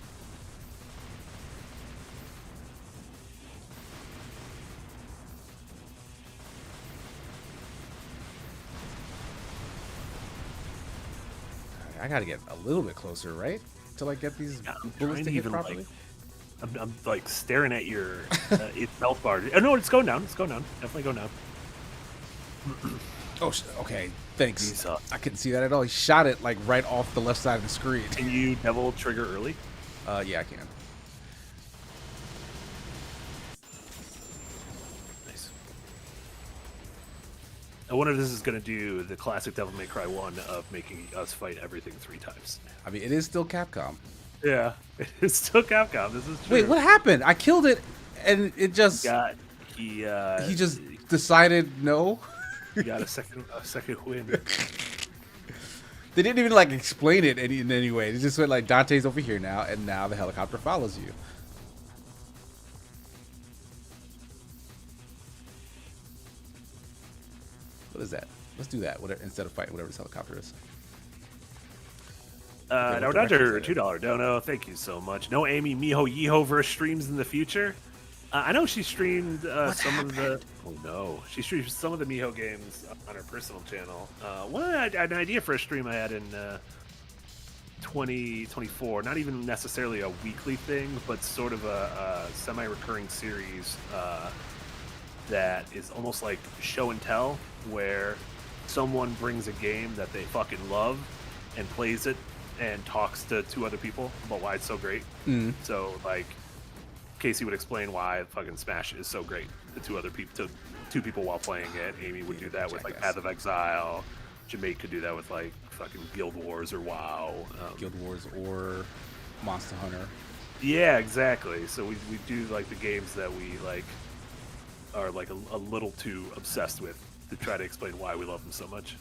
I gotta get a little bit closer, right? To like get these bullets to hit properly. I'm like staring at your health bar. Oh no, it's going down. It's going down. Definitely going down. Oh, okay. Thanks. He's up. I couldn't see that at all. He shot it like right off the left side of the screen. Can you double trigger early? Yeah, I can. Nice. I wonder if this is going to do the classic Devil May Cry 1 of making us fight everything 3 times. I mean, it is still Capcom. Yeah, it's still Capcom. This is true. Wait, what happened? I killed it, and it just He just decided no. He got a second win. They didn't even like explain it in any way. It just went like Dante's over here now, and now the helicopter follows you. What is that? Let's do that. Whatever, instead of fighting whatever this helicopter is. No, Dr. $2 dono. Thank you so much. No Amy Miho Yiho verse streams in the future. I know she streamed some of the. Oh no, she streamed some of the Miho games on her personal channel. An idea for a stream I had in 2024. Not even necessarily a weekly thing, but sort of a semi-recurring series that is almost like show and tell, where someone brings a game that they fucking love and plays it and talks to 2 other people about why it's so great. So like Casey would explain why fucking Smash is so great to 2 people while playing it. Amy would do that with like Path of Exile. Jamaica could do that with like fucking Guild Wars or WoW. Guild Wars or Monster Hunter. Yeah, exactly. So we do like the games that we like are like a little too obsessed with to try to explain why we love them so much.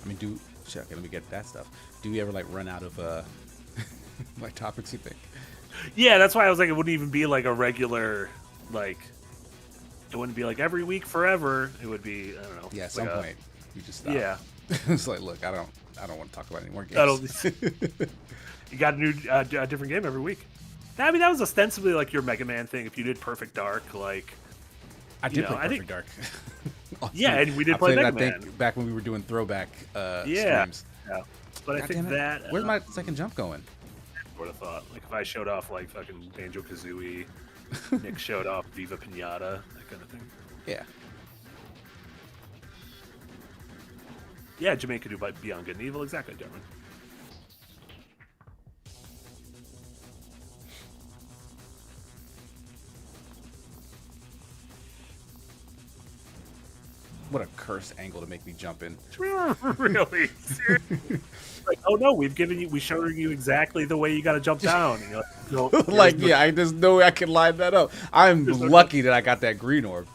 I mean, okay, let me get that stuff. Do we ever like run out of like topics, you think? Yeah, that's why I was like, it wouldn't even be like a regular, like, it wouldn't be like every week forever. It would be, I don't know. Yeah, at some point you just stop. Yeah. It's like, look, I don't want to talk about any more games. You got a different game every week. I mean, that was ostensibly like your Mega Man thing. If you did Perfect Dark, like, I did play Perfect Dark. Yeah, and we did play Mega Man. I think back when we were doing throwback streams. Yeah. But God, I think that where's my second jump going? Would have thought, like, if I showed off like fucking Banjo Kazooie, Nick showed off Viva Pinata, that kind of thing. Yeah. Yeah, Jamaica do Beyond Good and Evil, exactly, Darwin. What a cursed angle to make me jump in. Really? Like, oh no, we showed you exactly the way you got to jump down. And you're like, No, Like, there's no- yeah, there's no way I can line that up. I'm There's no lucky that I got that green orb.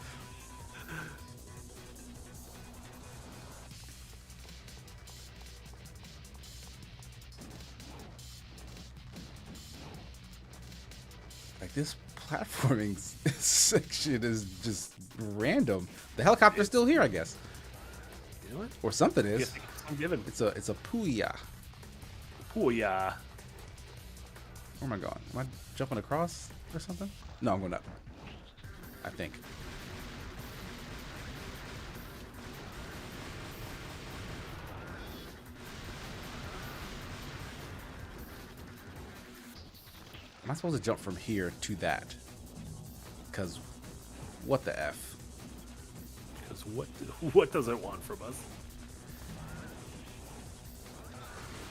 Like, this platforming section is just random. The helicopter's still here, I guess. You know what? Or something Yeah, is. I'm giving. It's a Puya. Oh yeah. Where am I going? Am I jumping across or something? No, I'm going up. I think. Am I supposed to jump from here to that? Because what the F? Because what does it want from us?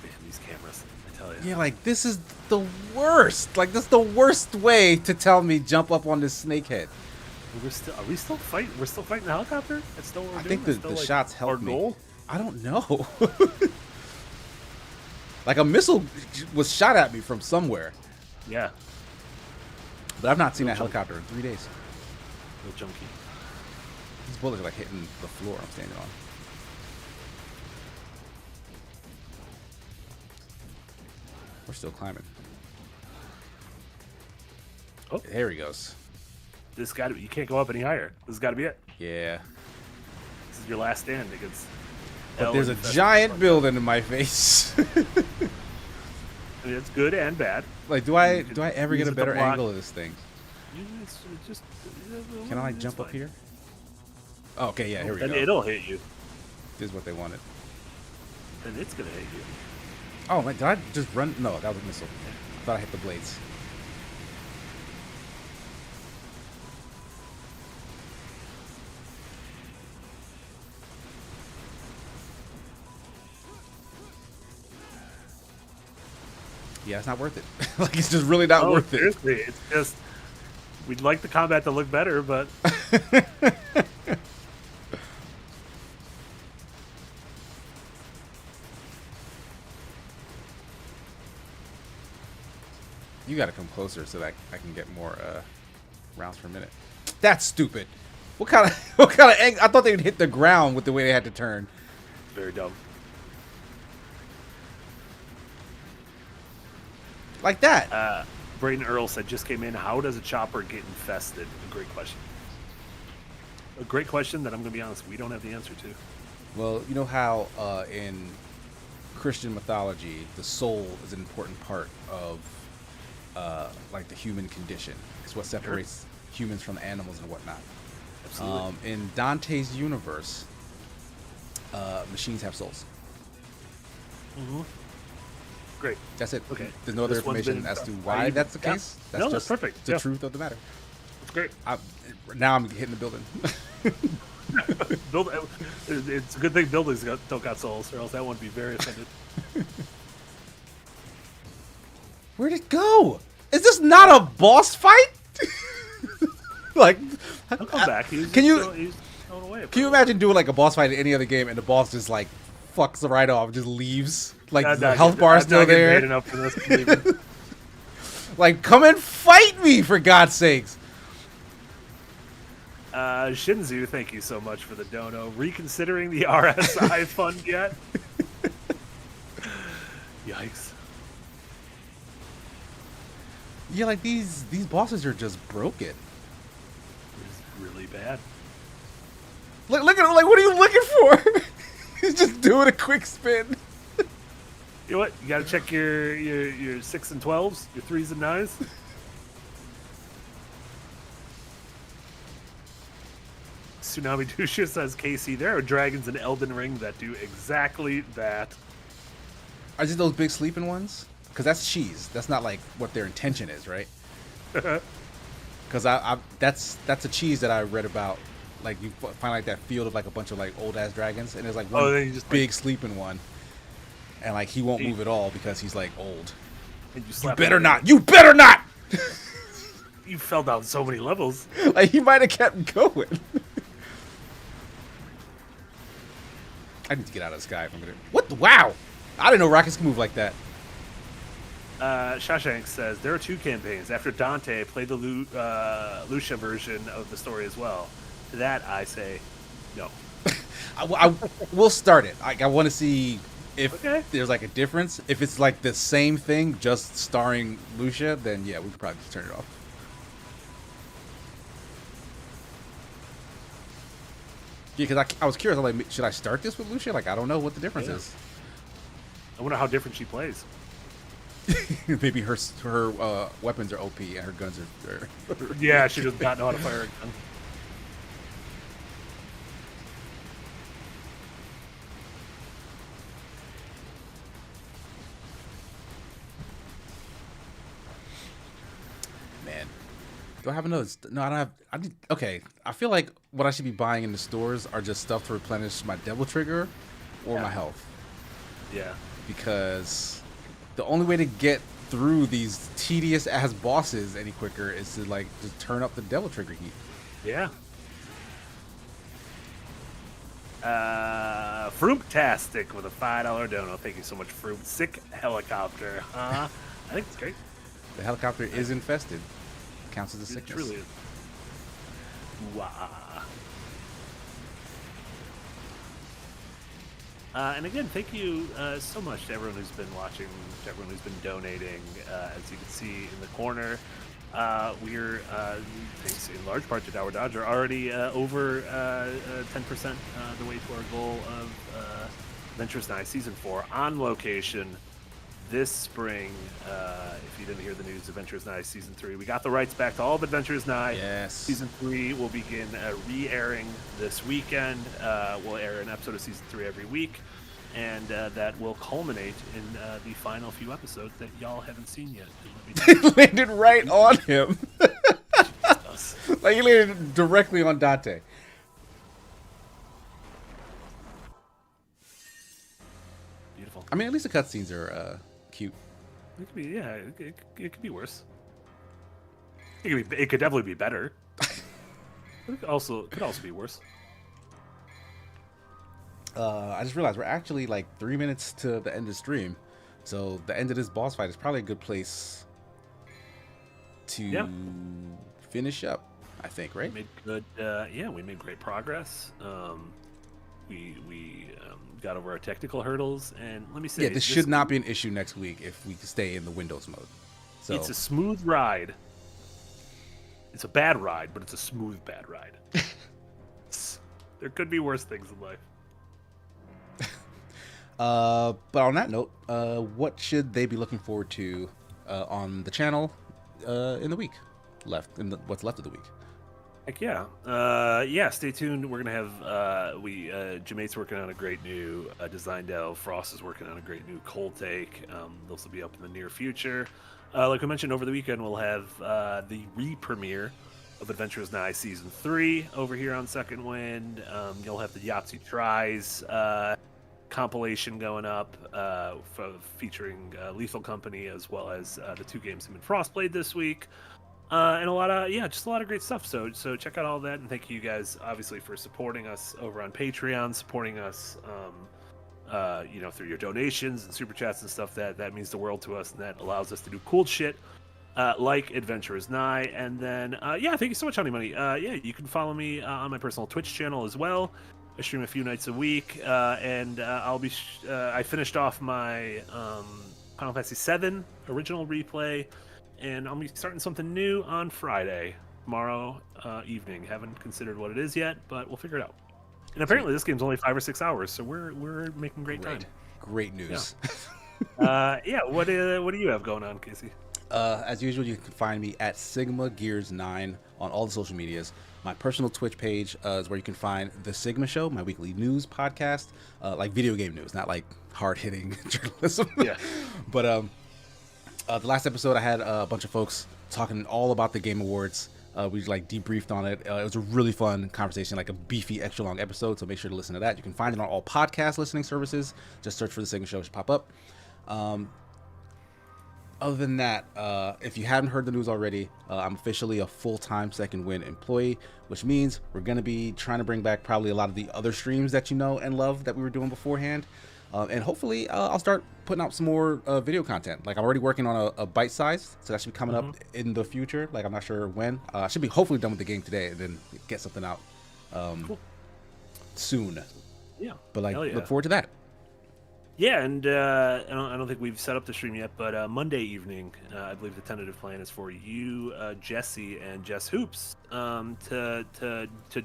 Man, these cameras, I tell you. Yeah, like, this is the worst. Like, this is the worst way to tell me jump up on this snakehead. Are we still fighting? We're still fighting the helicopter? That's still what we're I doing? think That's the still, like, shots our helped me. goal? I don't know. Like, a missile was shot at me from somewhere. Yeah, But I've not seen Real that helicopter in 3 days. real junky. These bullets are like hitting the floor I'm standing on. We're still climbing. Oh. There he goes. This got to be. You can't go up any higher. This has got to be it. Yeah. This is your last stand against. But hell there's a and infested giant stuff. building in my face. I mean, it's good and bad. Like, do I You ever use get a it to better block. angle of this thing? It's just. Can I like it's jump up fine. here? Oh, okay, yeah, here we And go. it'll hit you. This is what they wanted. And it's gonna hit you. Oh, wait, did I just run? No, that was a missile. I thought I hit the blades. Yeah, it's not worth it. Like, it's just really not worth it. Seriously, it's just. We'd like the combat to look better, but You gotta come closer so that I can get more rounds per minute. That's stupid. What kind of angle? I thought they would hit the ground with the way they had to turn. very dumb. Like that. Braden Earl said, just came in. How does a chopper get infested? A great question. A great question that I'm going to be honest, we don't have the answer to. Well, you know how in Christian mythology, the soul is an important part of like the human condition. It's what separates humans from animals and whatnot. Absolutely. In Dante's universe, machines have souls. Mm-hmm. Great. That's it. Okay. There's no other This one's information been- as to are why you- that's the yeah. case. No, that's perfect. The Yeah. truth of the matter. It's great. Now I'm hitting the building. It's a good thing buildings don't got souls, or else that would be very offended. Where'd it go? Is this not a boss fight? Like, He'll come back. He's Can you- he's thrown away. can you imagine doing like a boss fight in any other game and the boss just like fucks right off, just leaves? Like the health bar is still Paid there. enough for this. Believe me. Like, come and fight me for God's sakes. Shinzu, thank you so much for the dono. Reconsidering the RSI fund yet? Yikes. Yeah, like these bosses are just broken. It's really bad. Look at him, like, what are you looking for? He's just doing a quick spin. You know what? You gotta check your 6 and 12s, your 3s and 9s. Tsunami Dusha says, KC, there are dragons in Elden Ring that do exactly that. Are these those big sleeping ones? Because that's cheese. That's not like what their intention is, right? Because that's a cheese that I read about. Like, you find like that field of like a bunch of like old ass dragons, and there's like one then you just, big sleeping one, and like he won't move at all because he's like old. And you You slap better him. not. You better not. You fell down so many levels. Like, he might have kept going. I need to get out of the sky if I'm gonna. What? Wow! I didn't know rockets can move like that. Shashank says there are 2 campaigns. After Dante, play the Lucia version of the story as well. To that, I say no. I will start it. I want to see if Okay. there's like a difference. If it's like the same thing, just starring Lucia, then yeah, we could probably just turn it off. Yeah, because I was curious. I'm like, should I start this with Lucia? Like, I don't know what the difference is. I wonder how different she plays. Maybe her weapons are OP and her guns are Yeah, she does not know how to fire a gun. Man, do I have another? No, I don't have. Okay, I feel like what I should be buying in the stores are just stuff to replenish my Devil Trigger or my health. Yeah. Because the only way to get through these tedious ass bosses any quicker is to like just turn up the Devil Trigger heat. Yeah. Frumptastic with a $5 dono. Thank you so much, Fruit. Sick helicopter. I think it's great. The helicopter is infested. Counts as a It sickness. truly is. Wow. And again, thank you so much to everyone who's been watching, to everyone who's been donating. As you can see in the corner, we're, thanks in large part to Dower Dodger, already over 10% the way to our goal of Adventures Night Season 4 on location this spring. If you didn't hear the news, Adventures Night Season 3, we got the rights back to all of Adventures Night. Yes. Season 3 will begin re-airing this weekend. We'll air an episode of Season 3 every week, and that will culminate in the final few episodes that y'all haven't seen yet. It landed right on him. Like he landed directly on Dante. Beautiful. I mean, at least the cutscenes are cute. It could be, yeah. It could be worse. It could definitely be better. It could also be worse. I just realized we're actually like 3 minutes to the end of the stream, so the end of this boss fight is probably a good place to finish up. I think, right? We made good. We made great progress. We got over our technical hurdles, and let me say, Yeah, this should not be an issue next week if we stay in the Windows mode. So it's a smooth ride. It's a bad ride, but it's a smooth bad ride. There could be worse things in life. but on that note, what should they be looking forward to on the channel in the week what's left of the week? Heck yeah. Stay tuned. We're gonna have Jamate's working on a great new design delve. Frost is working on a great new cold take. Those will be up in the near future. Like we mentioned, over the weekend we'll have the re-premiere of Adventures Nigh Season 3 over here on Second Wind. You'll have the Yahtzee Tries compilation going up featuring Lethal Company, as well as the 2 games him and Frost played this week. And just a lot of great stuff. So check out all that, and thank you guys obviously for supporting us over on Patreon, supporting us, through your donations and super chats and stuff. That means the world to us, and that allows us to do cool shit like Adventurers Nigh. And then thank you so much, Honey Money. You can follow me on my personal Twitch channel as well. I stream a few nights a week, and I'll be. I finished off my Final Fantasy VII original replay. And I'll be starting something new on Friday, tomorrow evening. Haven't considered what it is yet, but we'll figure it out. And apparently this game's only 5 or 6 hours, so we're making great time. Great news. Yeah. What do you have going on, Casey? As usual, you can find me at Sigma Gears 9 on all the social medias. My personal Twitch page is where you can find The Sigma Show, my weekly news podcast, like video game news, not like hard-hitting journalism. Yeah. But the last episode, I had a bunch of folks talking all about the Game Awards. We like debriefed on it. It was a really fun conversation, like a beefy, extra long episode. So make sure to listen to that. You can find it on all podcast listening services. Just search for The Sigma Show; it should pop up. Other than that, if you haven't heard the news already, I'm officially a full-time Second Wind employee, which means we're going to be trying to bring back probably a lot of the other streams that you know and love that we were doing beforehand. And hopefully I'll start putting out some more video content. Like I'm already working on a bite size, so that should be coming up in the future. Like I'm not sure when. I should be hopefully done with the game today, and then get something out soon. Yeah. But like, yeah. look forward to that. Yeah, and I don't think we've set up the stream yet, but Monday evening, I believe the tentative plan is for you, Jesse, and Jess Hoops to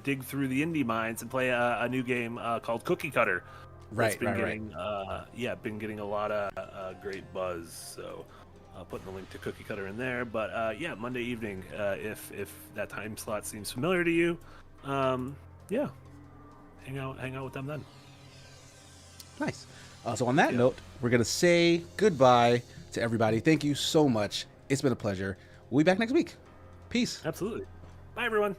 dig through the indie mines and play a new game called Cookie Cutter. Right, Been getting a lot of great buzz. So putting the link to Cookie Cutter in there. But Monday evening, if that time slot seems familiar to you, hang out with them then. Nice. So on that note, we're going to say goodbye to everybody. Thank you so much. It's been a pleasure. We'll be back next week. Peace. Absolutely. Bye, everyone.